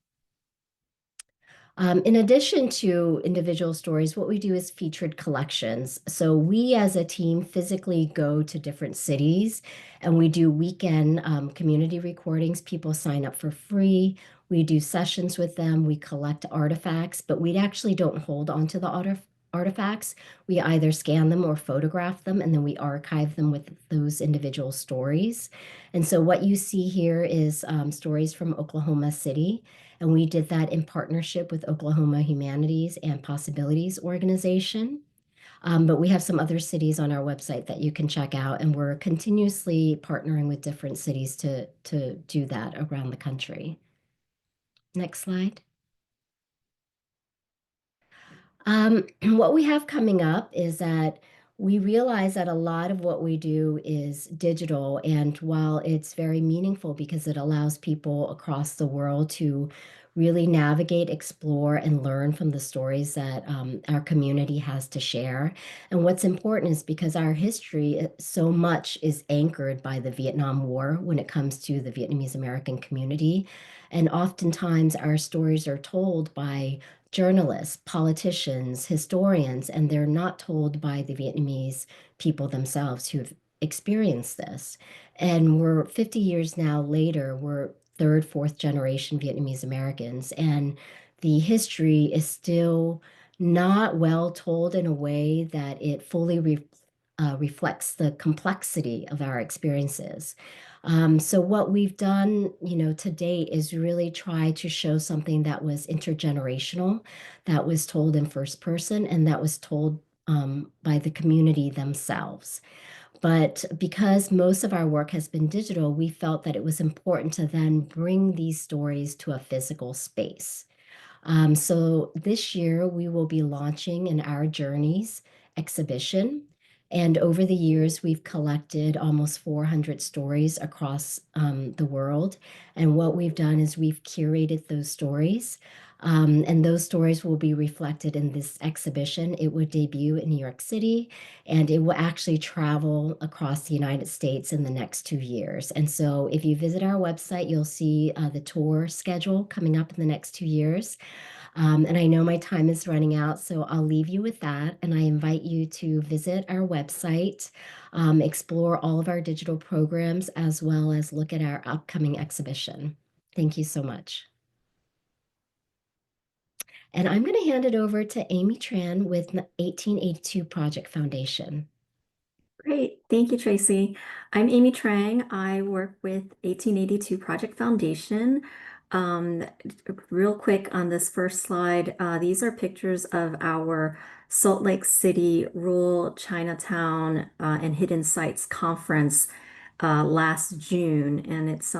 In addition to individual stories, what we do is featured collections. So we as a team physically go to different cities and we do weekend community recordings. People sign up for free. We do sessions with them. We collect artifacts, but we actually don't hold onto the artifacts. We either scan them or photograph them, and then we archive them with those individual stories. And so what you see here is stories from Oklahoma City. And we did that in partnership with Oklahoma Humanities and Possibilities organization. But we have some other cities on our website that you can check out, and we're continuously partnering with different cities to do that around the country. Next slide. What we have coming up is that we realize that a lot of what we do is digital. And while it's very meaningful because it allows people across the world to really navigate, explore, and learn from the stories that our community has to share. And what's important is because our history so much is anchored by the Vietnam War when it comes to the Vietnamese American community. And oftentimes our stories are told by journalists, politicians, historians, and they're not told by the Vietnamese people themselves who've experienced this. And we're 50 years now later, we're third, fourth generation Vietnamese Americans, and the history is still not well told in a way that it fully reflects the complexity of our experiences. So what we've done, to date is really try to show something that was intergenerational, that was told in first person, and that was told by the community themselves. But because most of our work has been digital, we felt that it was important to then bring these stories to a physical space. So this year we will be launching an Our Journeys exhibition. And over the years, we've collected almost 400 stories across the world. And what we've done is we've curated those stories. And those stories will be reflected in this exhibition. It would debut in New York City, and it will actually travel across the United States in the next 2 years. And so if you visit our website, you'll see the tour schedule coming up in the next 2 years. And I know my time is running out, so I'll leave you with that. And I invite you to visit our website, explore all of our digital programs, as well as look at our upcoming exhibition. Thank you so much. And I'm going to hand it over to Amy Tran with the 1882 Project Foundation. Great. Thank you, Tracy. I'm Amy Trang. I work with 1882 Project Foundation. Real quick on this first slide, these are pictures of our Salt Lake City Rural Chinatown and Hidden Sites Conference last June. And it's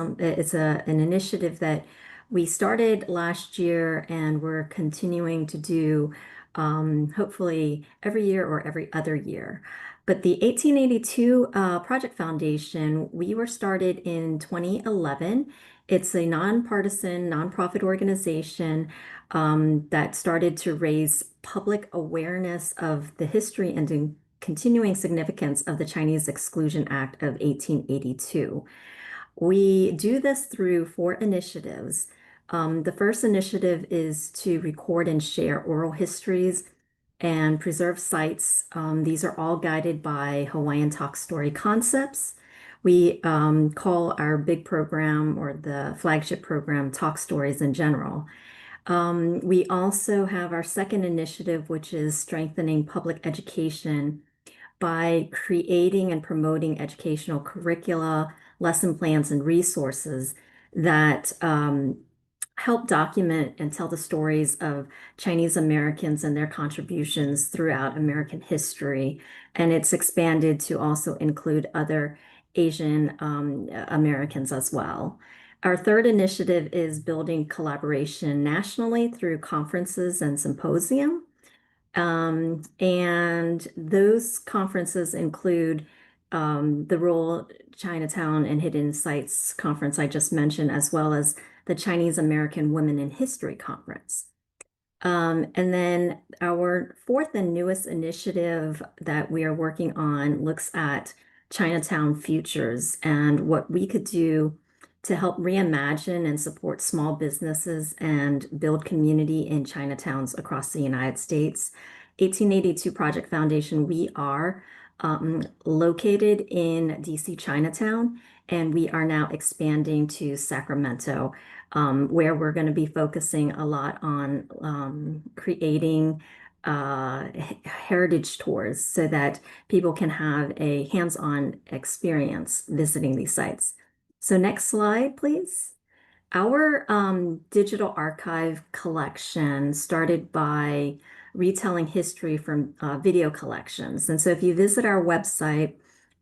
an initiative that we started last year and we're continuing to do hopefully every year or every other year. But the 1882 Project Foundation, we were started in 2011. It's a nonpartisan, nonprofit organization that started to raise public awareness of the history and the continuing significance of the Chinese Exclusion Act of 1882. We do this through 4 initiatives. The first initiative is to record and share oral histories and preserve sites. These are all guided by Hawaiian Talk Story concepts. We call our big program or the flagship program Talk Stories in general. We also have our second initiative, which is strengthening public education by creating and promoting educational curricula, lesson plans, and resources that help document and tell the stories of Chinese Americans and their contributions throughout American history. And it's expanded to also include other Asian Americans as well. Our third initiative is building collaboration nationally through conferences and symposium. And those conferences include the Rural Chinatown and Hidden Sites Conference I just mentioned, as well as the Chinese American Women in History Conference. And then our fourth and newest initiative that we are working on looks at Chinatown Futures and what we could do to help reimagine and support small businesses and build community in Chinatowns across the United States. 1882 Project Foundation, we are located in DC Chinatown, and we are now expanding to Sacramento, where we're going to be focusing a lot on creating heritage tours so that people can have a hands-on experience visiting these sites. So next slide, please. Our digital archive collection started by retelling history from video collections. And so if you visit our website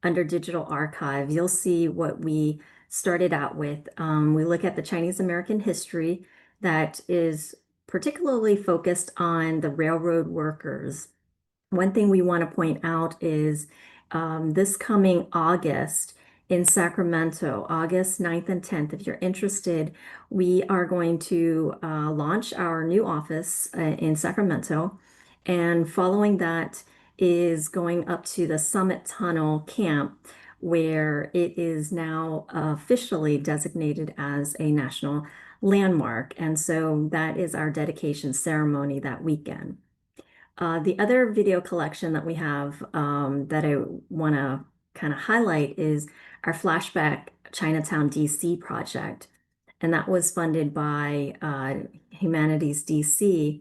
under digital archive, you'll see what we started out with. We look at the Chinese American history that is particularly focused on the railroad workers one thing we want to point out is this coming August in Sacramento, August 9th and 10th, if you're interested, we are going to launch our new office in Sacramento. And following that is going up to the Summit Tunnel Camp, where it is now officially designated as a national landmark. And so that is our dedication ceremony that weekend. The other video collection that we have that I want to kind of highlight is our Flashback Chinatown DC project. And that was funded by Humanities DC.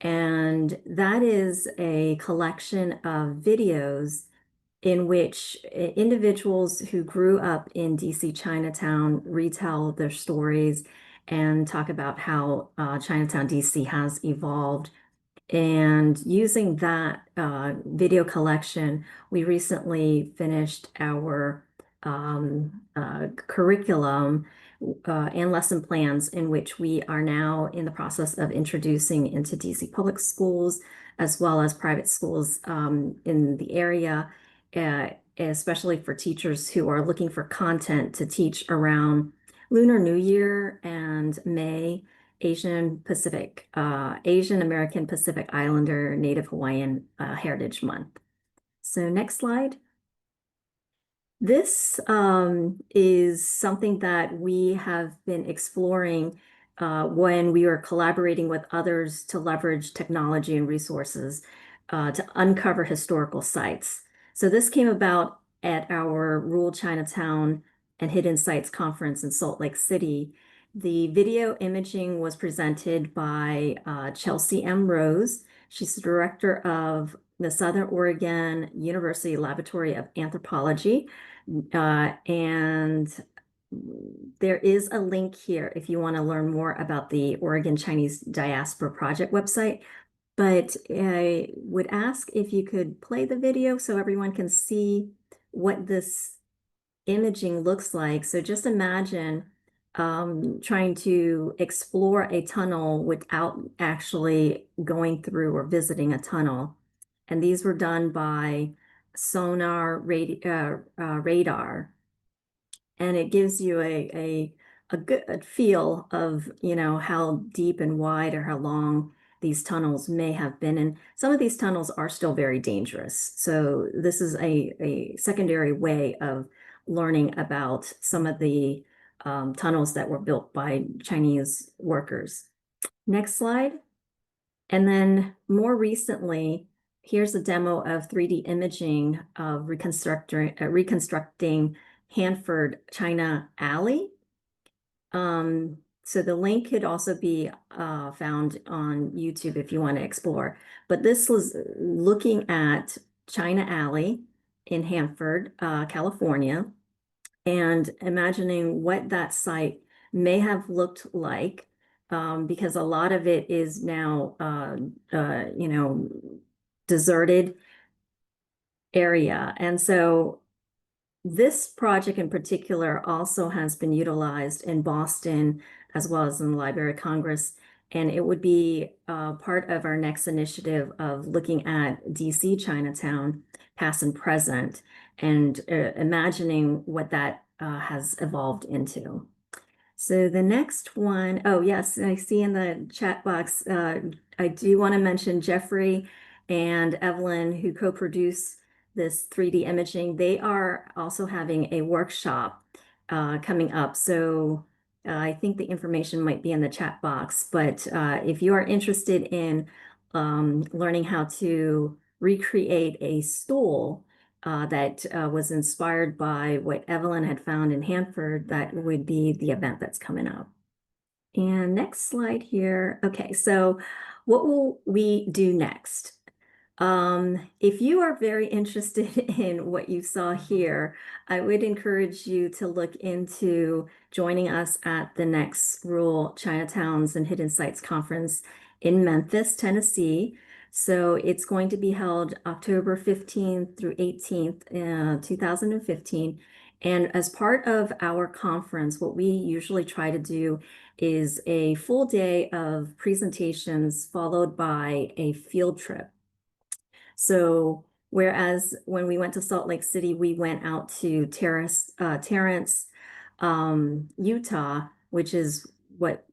And that is a collection of videos in which individuals who grew up in DC Chinatown retell their stories and talk about how Chinatown DC has evolved. And using that video collection, we recently finished our curriculum and lesson plans, in which we are now in the process of introducing into DC public schools as well as private schools in the area, especially for teachers who are looking for content to teach around Lunar New Year and May, Asian American Pacific Islander Native Hawaiian Heritage Month. So next slide. This is something that we have been exploring when we were collaborating with others to leverage technology and resources to uncover historical sites. So this came about at our Rural Chinatown and Hidden Sites Conference in Salt Lake City. The video imaging was presented by Chelsea M. Rose. She's the director of the Southern Oregon University Laboratory of Anthropology. And there is a link here if you want to learn more about the Oregon Chinese Diaspora Project website. But I would ask if you could play the video so everyone can see what this imaging looks like. So just imagine trying to explore a tunnel without actually going through or visiting a tunnel. And these were done by sonar radar. And it gives you a good feel of, you know, how deep and wide or how long these tunnels may have been. And some of these tunnels are still very dangerous. So this is a secondary way of learning about some of the tunnels that were built by Chinese workers. Next slide. And then more recently, here's a demo of 3D imaging of reconstructing Hanford China Alley. So the link could also be found on YouTube if you want to explore. But this was looking at China Alley in Hanford, California, and imagining what that site may have looked like, because a lot of it is now, you know, deserted area. And so this project in particular also has been utilized in Boston as well as in the Library of Congress. And it would be part of our next initiative of looking at DC Chinatown, past and present, and imagining what that has evolved into. So the next one, oh yes, I see in the chat box, I do want to mention Jeffrey and Evelyn, who co-produce this 3D imaging. They are also having a workshop coming up. So I think the information might be in the chat box, but if you are interested in learning how to recreate a stool that was inspired by what Evelyn had found in Hanford, that would be the event that's coming up. And next slide here. Okay, so what will we do next? If you are very interested in what you saw here, I would encourage you to look into joining us at the next Rural Chinatowns and Hidden Sites Conference in Memphis, Tennessee. So it's going to be held October 15th through 18th, 2015. And as part of our conference, what we usually try to do is a full day of presentations followed by a field trip. So whereas when we went to Salt Lake City, we went out to Terrence, Utah, which is what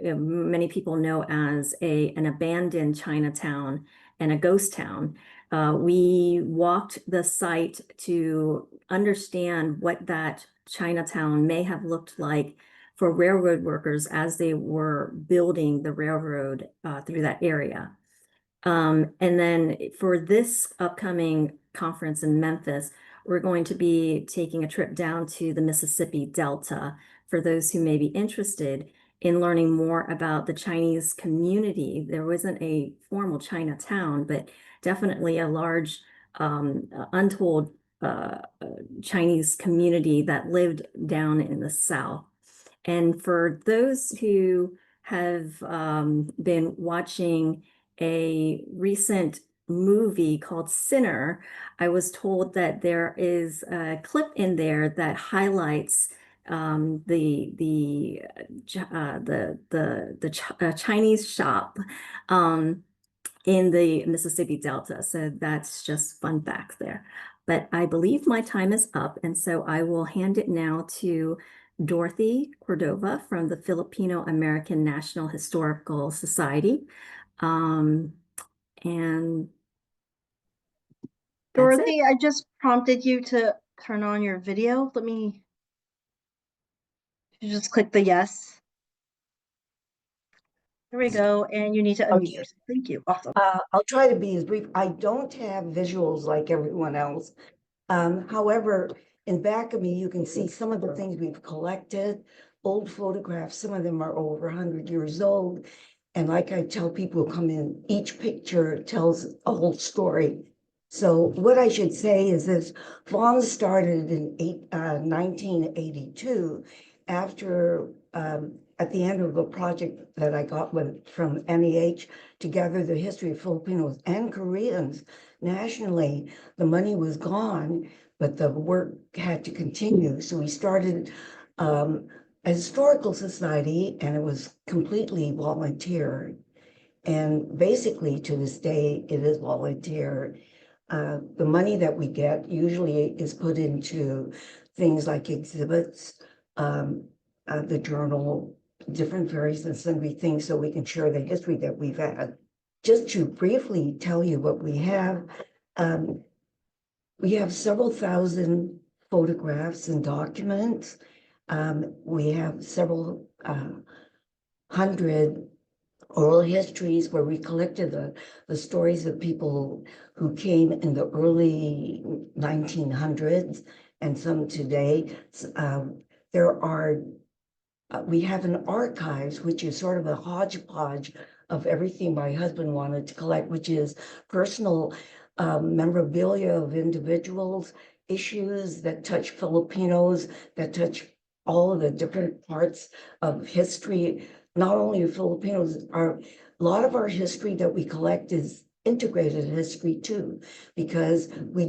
many people know as an abandoned Chinatown and a ghost town. We walked the site to understand what that Chinatown may have looked like for railroad workers as they were building the railroad through that area. And then for this upcoming conference in Memphis, we're going to be taking a trip down to the Mississippi Delta for those who may be interested in learning more about the Chinese community. There wasn't a formal Chinatown, but definitely a large untold Chinese community that lived down in the South. And for those who have been watching a recent movie called Sinner, I was told that there is a clip in there that highlights the Chinese shop in the Mississippi Delta. So that's just fun fact there. But I believe my time is up, and so I will hand it now to Dorothy Cordova from the Filipino American National Historical Society. And Dorothy, I just prompted you to turn on your video. You just click the yes. There we go. And you need to unmute yourself. Thank you. Awesome. I'll try to be as brief. I don't have visuals like everyone else. However, in back of me, you can see some of the things we've collected, old photographs. Some of them are over 100 years old. And like I tell people who come in, each picture tells a whole story. So what I should say is this: Vaughn started in 1982 after at the end of a project that I got from NEH to gather the history of Filipinos and Koreans nationally. The money was gone, but the work had to continue. So we started a historical society, and it was completely volunteer. And basically to this day, it is volunteer. The money that we get usually is put into things like exhibits, the journal, different various and sundry things, so we can share the history that we've had. Just to briefly tell you what we have several thousand photographs and documents. We have several hundred oral histories where we collected the stories of people who came in the early 1900s and some today. We have an archives, which is sort of a hodgepodge of everything my husband wanted to collect, which is personal memorabilia of individuals, issues that touch Filipinos, that touch all of the different parts of history, not only of Filipinos. A lot of our history that we collect is integrated history too, because we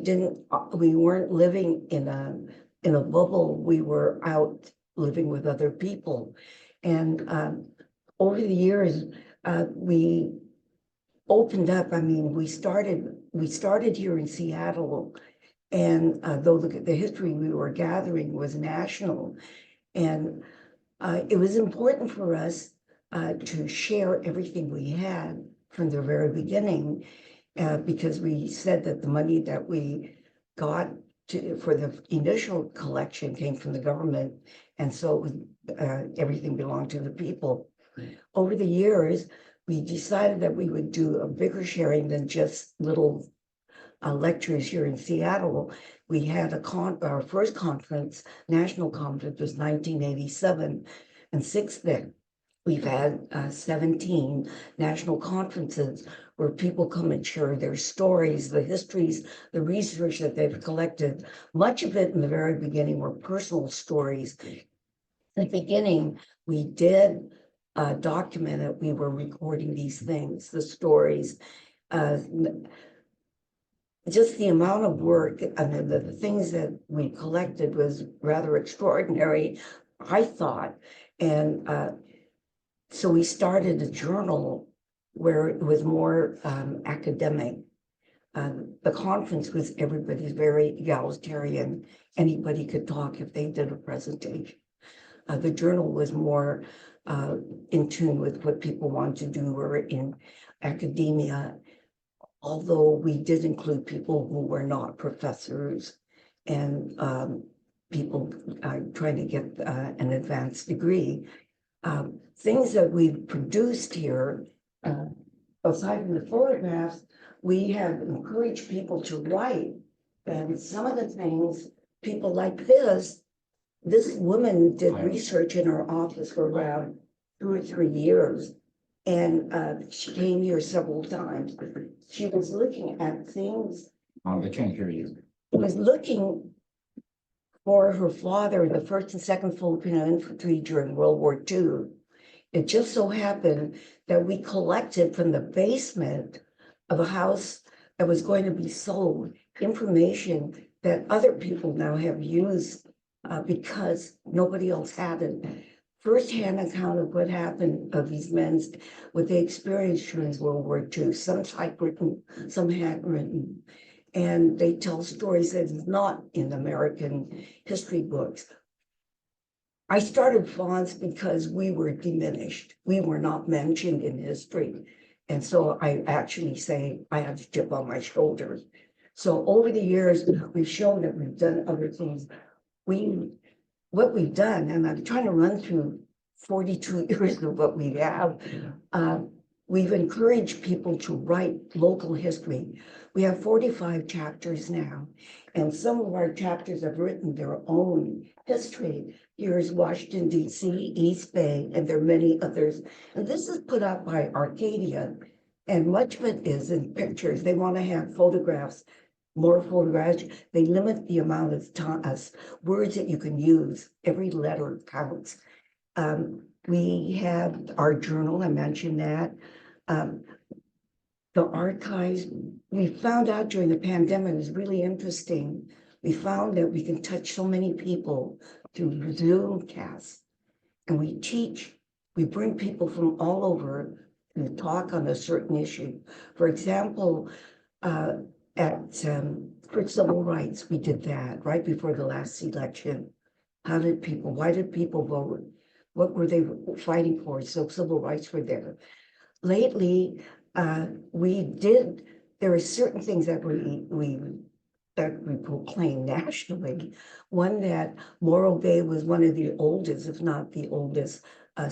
weren't living in a bubble. We were out living with other people. And over the years, we opened up. I mean, we started here in Seattle, and though the history we were gathering was national, and it was important for us to share everything we had from the very beginning, because we said that the money that we got for the initial collection came from the government, and so it was, everything belonged to the people. Over the years, we decided that we would do a bigger sharing than just little lectures here in Seattle. We had our first conference, national conference, was 1987, and since then we've had 17 national conferences where people come and share their stories, the histories, the research that they've collected. Much of it in the very beginning were personal stories. In the beginning, we did document it. We were recording these things, the stories. Just the amount of work, I mean, the things that we collected was rather extraordinary, I thought. And so we started a journal where it was more academic. The conference was everybody's very egalitarian. Anybody could talk if they did a presentation. The journal was more in tune with what people want to do or in academia, although we did include people who were not professors and people trying to get an advanced degree. Things that we've produced here, aside from the photographs, we have encouraged people to write. And some of the things, people like this woman did research in her office for around 2 or 3 years. And she came here several times. She was looking at things. They can't hear you. She was looking for her father, the 1st and 2nd Filipino Infantry during World War II. It just so happened that we collected from the basement of a house that was going to be sold information that other people now have used because nobody else had it. First-hand account of what happened of these men, what they experienced during World War II, some typewritten, some handwritten. And they tell stories that is not in American history books. I started fonts because we were diminished. We were not mentioned in history. And so I actually say I have a chip on my shoulders. So over the years, we've shown that we've done other things. What we've done, and I'm trying to run through 42 years of what we have, we've encouraged people to write local history. We have 45 chapters now, and some of our chapters have written their own history. Here's Washington, D.C., East Bay, and there are many others. And this is put out by Arcadia, and much of it is in pictures. They want to have photographs, more photographs. They limit the amount of words that you can use. Every letter counts. We have our journal, I mentioned that. The archives, we found out during the pandemic, it was really interesting. We found that we can touch so many people through Zoomcasts. And we bring people from all over to talk on a certain issue. For example, for civil rights, we did that right before the last election. Why did people vote? What were they fighting for? So civil rights were there. Lately, there are certain things that we proclaim nationally. One, that Morro Bay was one of the oldest, if not the oldest, the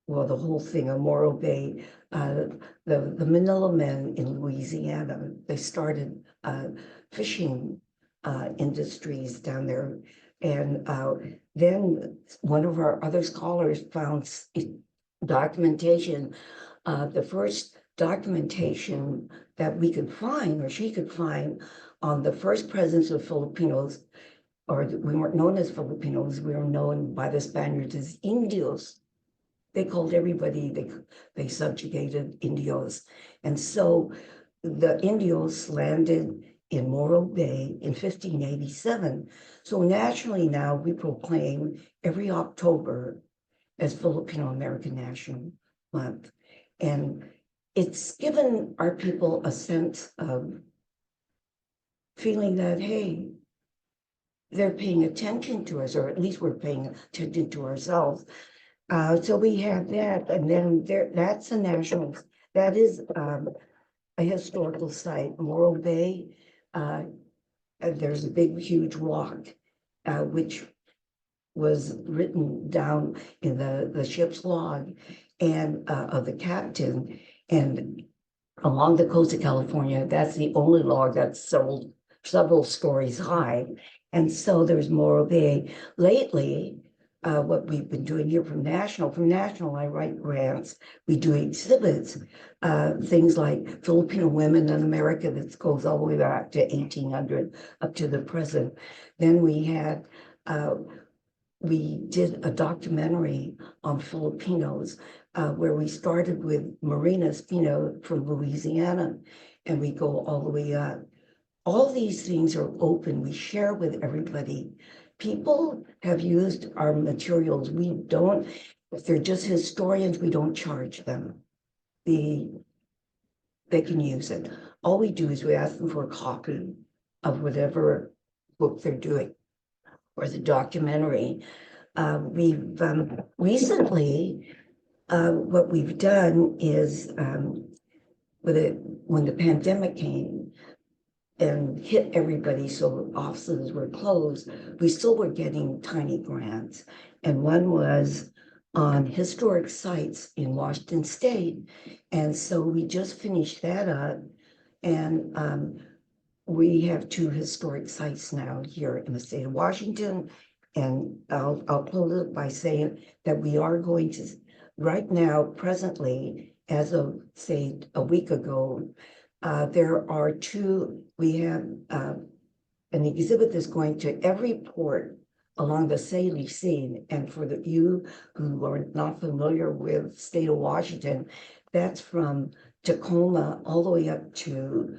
whole thing of Morro Bay, the Manila men in Louisiana, they started fishing industries down there. And then one of our other scholars found documentation. The first documentation that we could find, or she could find, on the first presence of Filipinos, or we weren't known as Filipinos, we were known by the Spaniards as Indios. They called everybody, they subjugated Indios. And so the Indios landed in Morro Bay in 1587. So nationally now we proclaim every October as Filipino American National Month. And it's given our people a sense of feeling that, hey, they're paying attention to us, or at least we're paying attention to ourselves. So we have that, and then that's a national, that is a historical site, Morro Bay. There's a big, huge rock, which was written down in the ship's log and of the captain. And along the coast of California, that's the only log that's several stories high. And so there's Morro Bay. Lately, what we've been doing here from National, I write grants. We do exhibits, things like Filipino women in America that goes all the way back to 1800 up to the present. Then we did a documentary on Filipinos, where we started with Marina Espino from Louisiana, and we go all the way up. All these things are open. We share with everybody. People have used our materials. We don't, if they're just historians, we don't charge them. The they can use it. All we do is we ask them for a copy of whatever book they're doing or the documentary. We've recently, what we've done is when the pandemic came and hit everybody, so offices were closed, we still were getting tiny grants. And one was on historic sites in Washington State. And so we just finished that up. And we have 2 historic sites now here in the state of Washington. And I'll close it by saying that we are going to, right now, presently, as of say a week ago, there are 2, we have an exhibit that's going to every port along the Saley Sea. And for you who are not familiar with state of Washington, that's from Tacoma all the way up to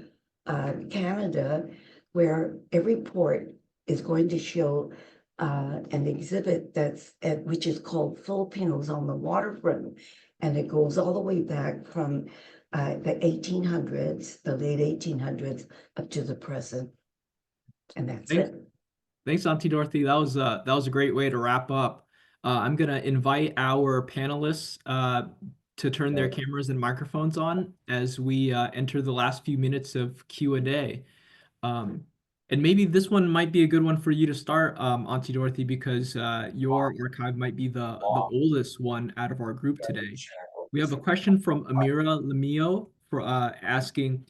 Canada, where every port is going to show an exhibit which is called Filipinos on the Waterfront. And it goes all the way back from the 1800s, the late 1800s, up to the present. And that's it. Thanks, Auntie Dorothy. That was a great way to wrap up. I'm gonna invite our panelists to turn their cameras and microphones on as we enter the last few minutes of Q&A. And maybe this one might be a good one for you to start, Auntie Dorothy, because your archive might be the oldest one out of our group today. We have a question from Amira Lemio for asking,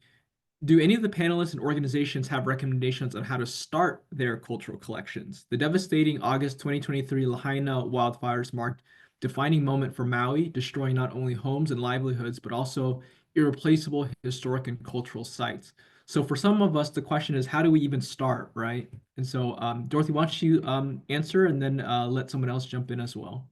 do any of the panelists and organizations have recommendations on how to start their cultural collections? The devastating August 2023 Lahaina wildfires marked a defining moment for Maui, destroying not only homes and livelihoods, but also irreplaceable historic and cultural sites. So for some of us, the question is, how do we even start, right? And so, Dorothy, why don't you answer and then let someone else jump in as well.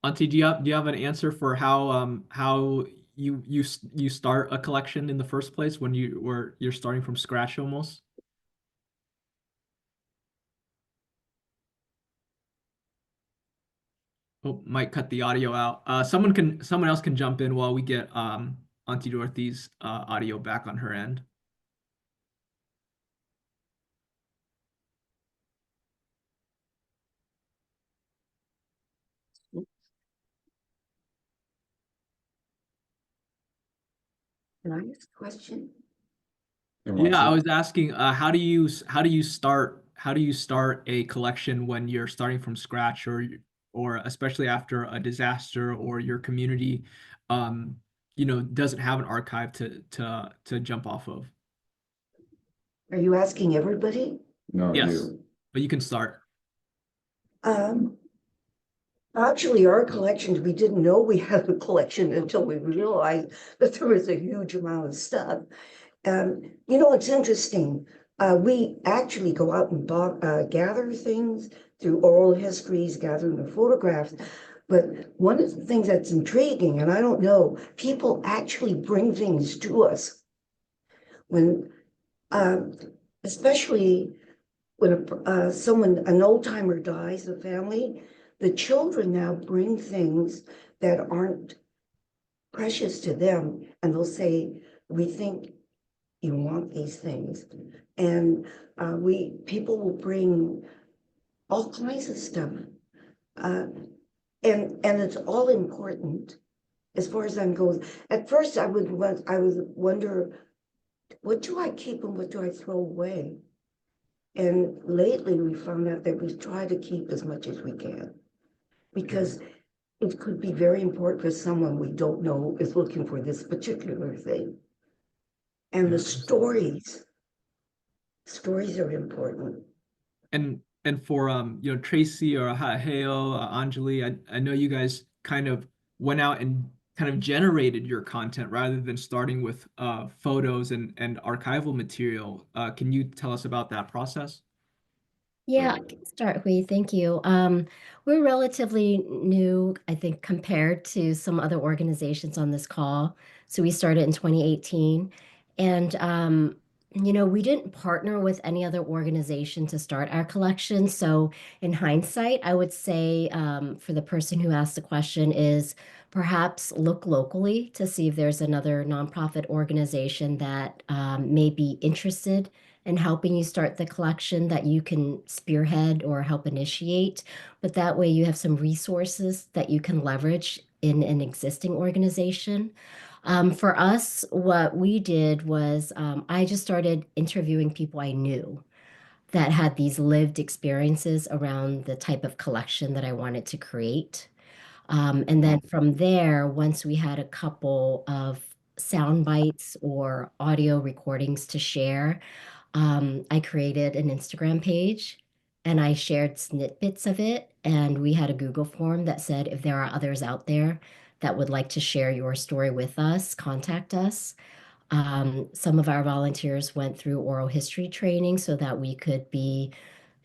Auntie, do you have an answer for how you start a collection in the first place when you're starting from scratch almost? Oh, might cut the audio out. Someone else can jump in while we get Auntie Dorothy's audio back on her end. Can I ask a question? Yeah, I was asking, how do you start a collection when you're starting from scratch, or especially after a disaster, or your community, doesn't have an archive to jump off of? Are you asking everybody? No, Yes, you. but you can start. Actually, our collections, we didn't know we had a collection until we realized that there was a huge amount of stuff. It's interesting. We actually go out and gather things through oral histories, gathering the photographs. But one of the things that's intriguing, and I don't know, people actually bring things to us when, especially when an old timer dies, the family, the children now bring things that aren't precious to them, and they'll say, "We think you want these things," and people will bring all kinds of stuff, and it's all important as far as I'm goes. At first, I would wonder, what do I keep and what do I throw away? And lately, we found out that we try to keep as much as we can, because it could be very important for someone we don't know is looking for this particular thing. And the stories are important. And for Tracey or Heo, Anjali, I know you guys kind of went out and kind of generated your content rather than starting with photos and archival material. Can you tell us about that process? Yeah, I can start, Hui. Thank you. We're relatively new, I think, compared to some other organizations on this call. So we started in 2018. And we didn't partner with any other organization to start our collection. So in hindsight, I would say for the person who asked the question is perhaps look locally to see if there's another nonprofit organization that may be interested in helping you start the collection that you can spearhead or help initiate. But that way you have some resources that you can leverage in an existing organization. For us, what we did was I just started interviewing people I knew that had these lived experiences around the type of collection that I wanted to create. And then from there, once we had a couple of sound bites or audio recordings to share, I created an Instagram page and I shared snippets of it. And we had a Google form that said, if there are others out there that would like to share your story with us, contact us. Some of our volunteers went through oral history training so that we could be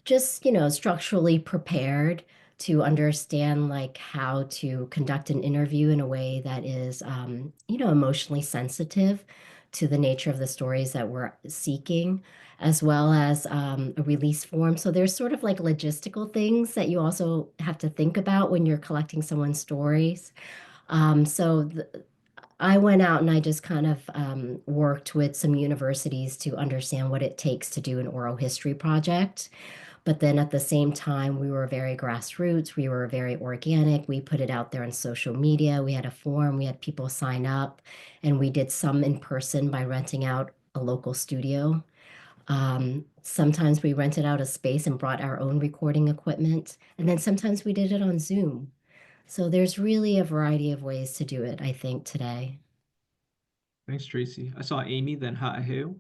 just, structurally prepared to understand like how to conduct an interview in a way that is, emotionally sensitive to the nature of the stories that we're seeking, as well as a release form. So there's sort of like logistical things that you also have to think about when you're collecting someone's stories. I went out and I just kind of worked with some universities to understand what it takes to do an oral history project. But then at the same time, we were very grassroots, we were very organic. We put it out there on social media. We had a forum, we had people sign up, and we did some in person by renting out a local studio. Sometimes we rented out a space and brought our own recording equipment. And then sometimes we did it on Zoom. So there's really a variety of ways to do it, I think, today. Thanks, Tracy. I saw Amy, then Ha'ahu.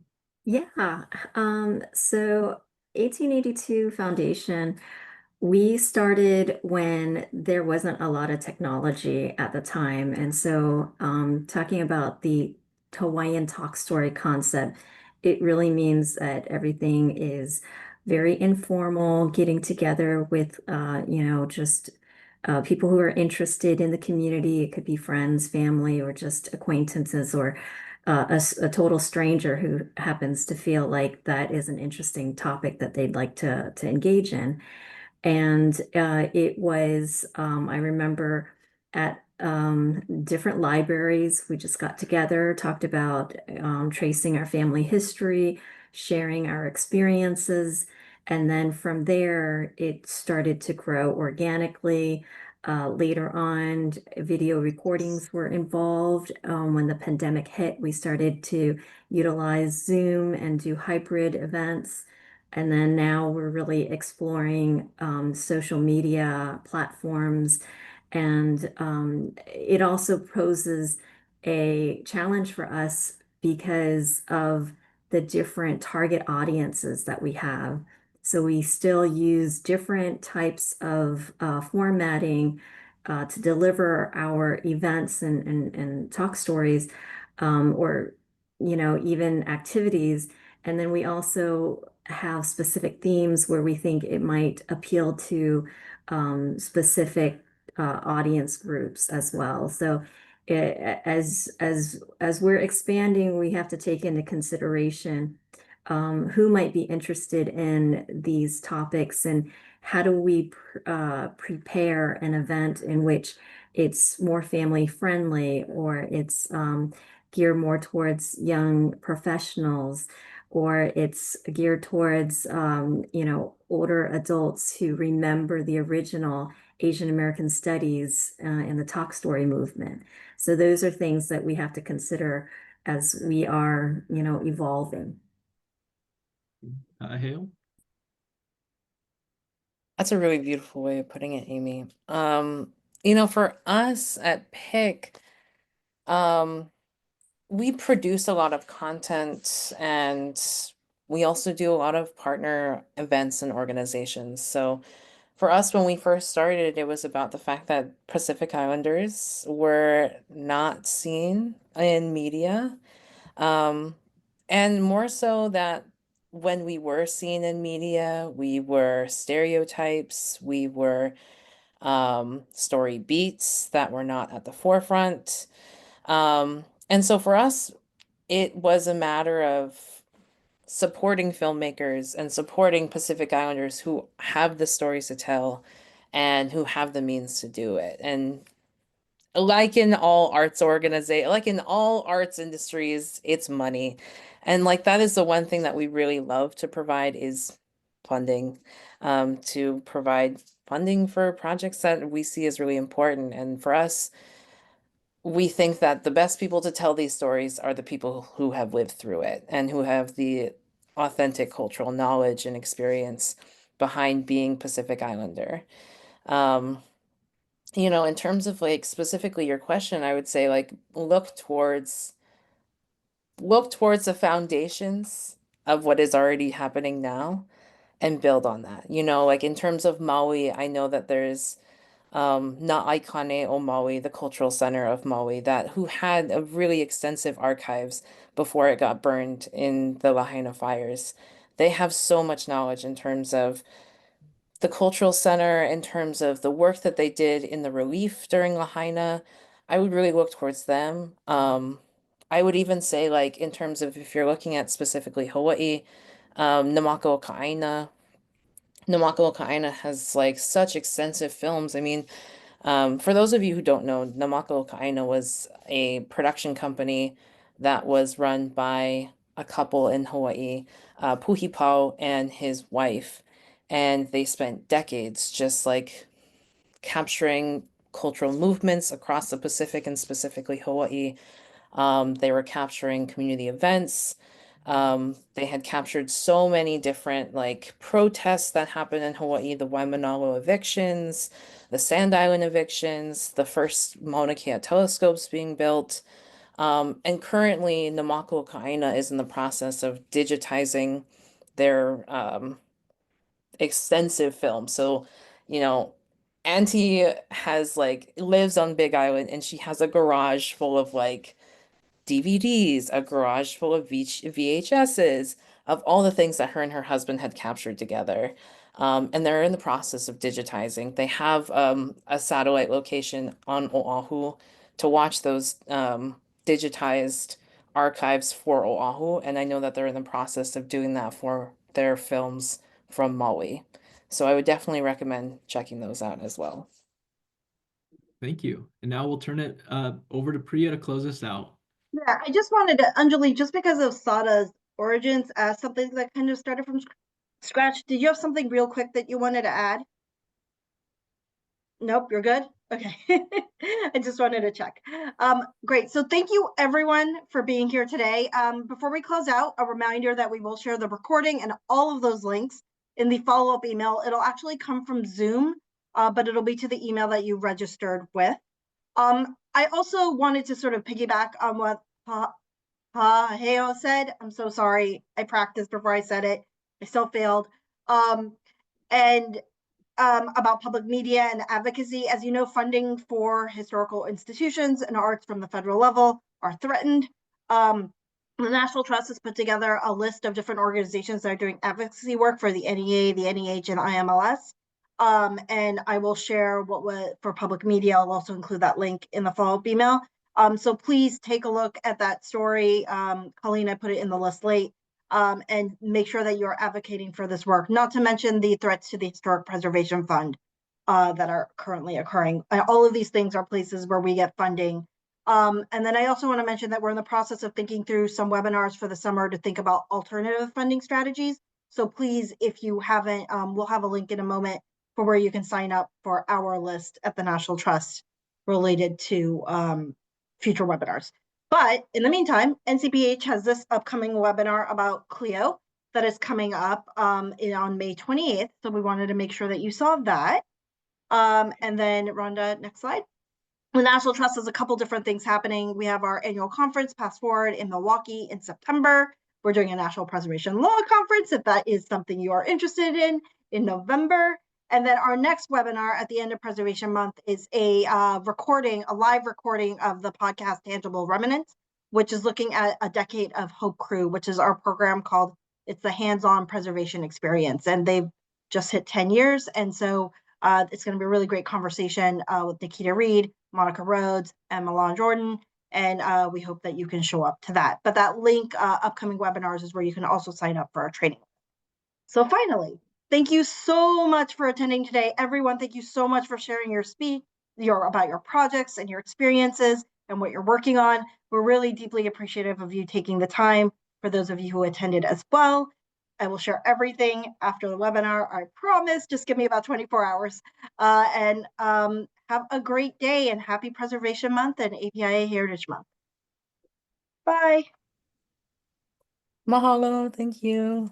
Yeah. So 1882 Foundation, we started when there wasn't a lot of technology at the time. And so talking about the Hawaiian talk story concept, it really means that everything is very informal, getting together with, just people who are interested in the community. It could be friends, family, or just acquaintances, or a total stranger who happens to feel like that is an interesting topic that they'd like to engage in. And it was, I remember at different libraries, we just got together, talked about tracing our family history, sharing our experiences. And then from there, it started to grow organically. Later on, video recordings were involved. When the pandemic hit, we started to utilize Zoom and do hybrid events. And then now we're really exploring social media platforms. And it also poses a challenge for us because of the different target audiences that we have. So we still use different types of formatting to deliver our events and talk stories, or, even activities. And then we also have specific themes where we think it might appeal to specific audience groups as well. So as we're expanding, we have to take into consideration who might be interested in these topics, and how do we prepare an event in which it's more family friendly, or it's geared more towards young professionals, or it's geared towards older adults who remember the original Asian American studies and the talk story movement. So those are things that we have to consider as we are, evolving. Ha'ahu. That's a really beautiful way of putting it, Amy. For us at PIC, we produce a lot of content, and we also do a lot of partner events and organizations. So for us, when we first started, it was about the fact that Pacific Islanders were not seen in media. And more so that when we were seen in media, we were stereotypes, we were story beats that were not at the forefront. And so for us, it was a matter of supporting filmmakers and supporting Pacific Islanders who have the stories to tell and who have the means to do it. And like in all like in all arts industries, it's money. And like that is the one thing that we really love to provide is funding, to provide funding for projects that we see as really important. And for us, we think that the best people to tell these stories are the people who have lived through it and who have the authentic cultural knowledge and experience behind being Pacific Islander. You know, in terms of like specifically your question, I would say like look towards the foundations of what is already happening now and build on that. You know, like in terms of Maui, I know that there's Na'aikane o Maui, the cultural center of Maui, that who had a really extensive archives before it got burned in the Lahaina fires. They have so much knowledge in terms of the cultural center, in terms of the work that they did in the relief during Lahaina. I would really look towards them. I would even say like in terms of if you're looking at specifically Hawaii, Namako Ka'aina. Namako Ka'aina has like such extensive films. I mean, for those of you who don't know, Namako Ka'aina was a production company that was run by a couple in Hawaii, Puhipau and his wife. And they spent decades just like capturing cultural movements across the Pacific and specifically Hawaii. They were capturing community events. They had captured so many different like protests that happened in Hawaii, the Waimanalo evictions, the Sand Island evictions, the first Mauna Kea telescopes being built. And currently Namako Ka'aina is in the process of digitizing their extensive film. So, you know, Auntie has like lives on Big Island and she has a garage full of like DVDs, a garage full of VHSs of all the things that her and her husband had captured together. And they're in the process of digitizing. They have a satellite location on Oahu to watch those digitized archives for Oahu. And I know that they're in the process of doing that for their films from Maui. So I would definitely recommend checking those out as well. Thank you. And now we'll turn it over to Priya to close us out. Yeah, I just wanted to, Anjali, just because of Sada's origins as something that kind of started from scratch, did you have something real quick that you wanted to add? Nope, you're good? Okay. I just wanted to check. Great. So thank you everyone for being here today. Before we close out, a reminder that we will share the recording and all of those links in the follow-up email. It'll actually come from Zoom, but it'll be to the email that you registered with. I also wanted to sort of piggyback on what Heo said. I'm so sorry. I practiced before I said it. I still failed. About public media and advocacy. As you know, funding for historical institutions and arts from the federal level are threatened. The National Trust has put together a list of different organizations that are doing advocacy work for the NEA, the NEH, and IMLS. And I will share what was for public media. I'll also include that link in the follow-up email. So please take a look at that story. Colleen, I put it in the list late. And make sure that you're advocating for this work, not to mention the threats to the Historic Preservation Fund that are currently occurring. All of these things are places where we get funding. And then I also want to mention that we're in the process of thinking through some webinars for the summer to think about alternative funding strategies. So please, if you haven't, we'll have a link in a moment for where you can sign up for our list at the National Trust related to future webinars. But in the meantime, NCPH has this upcoming webinar about CLIO that is coming up on May 28th. So we wanted to make sure that you saw that. And then Rhonda, next slide. The National Trust has a couple different things happening. We have our annual conference, Pass Forward, in Milwaukee in September. We're doing a National Preservation Law Conference, if that is something you are interested in November. And then our next webinar at the end of Preservation Month is a live recording of the podcast Tangible Remnants, which is looking at a decade of Hope Crew, which is our program called, it's the Hands-On Preservation Experience. And they've just hit 10 years. And so it's going to be a really great conversation with Nikita Reed, Monica Rhodes, and Milan Jordan. And we hope that you can show up to that. But that link, upcoming webinars, is where you can also sign up for our training. So finally, thank you so much for attending today. Everyone, thank you so much for sharing your speech, about your projects and your experiences and what you're working on. We're really deeply appreciative of you taking the time. For those of you who attended as well, I will share everything after the webinar, I promise. Just give me about 24 hours. Have a great day, and happy Preservation Month and APIA Heritage Month. Bye. Mahalo, thank you.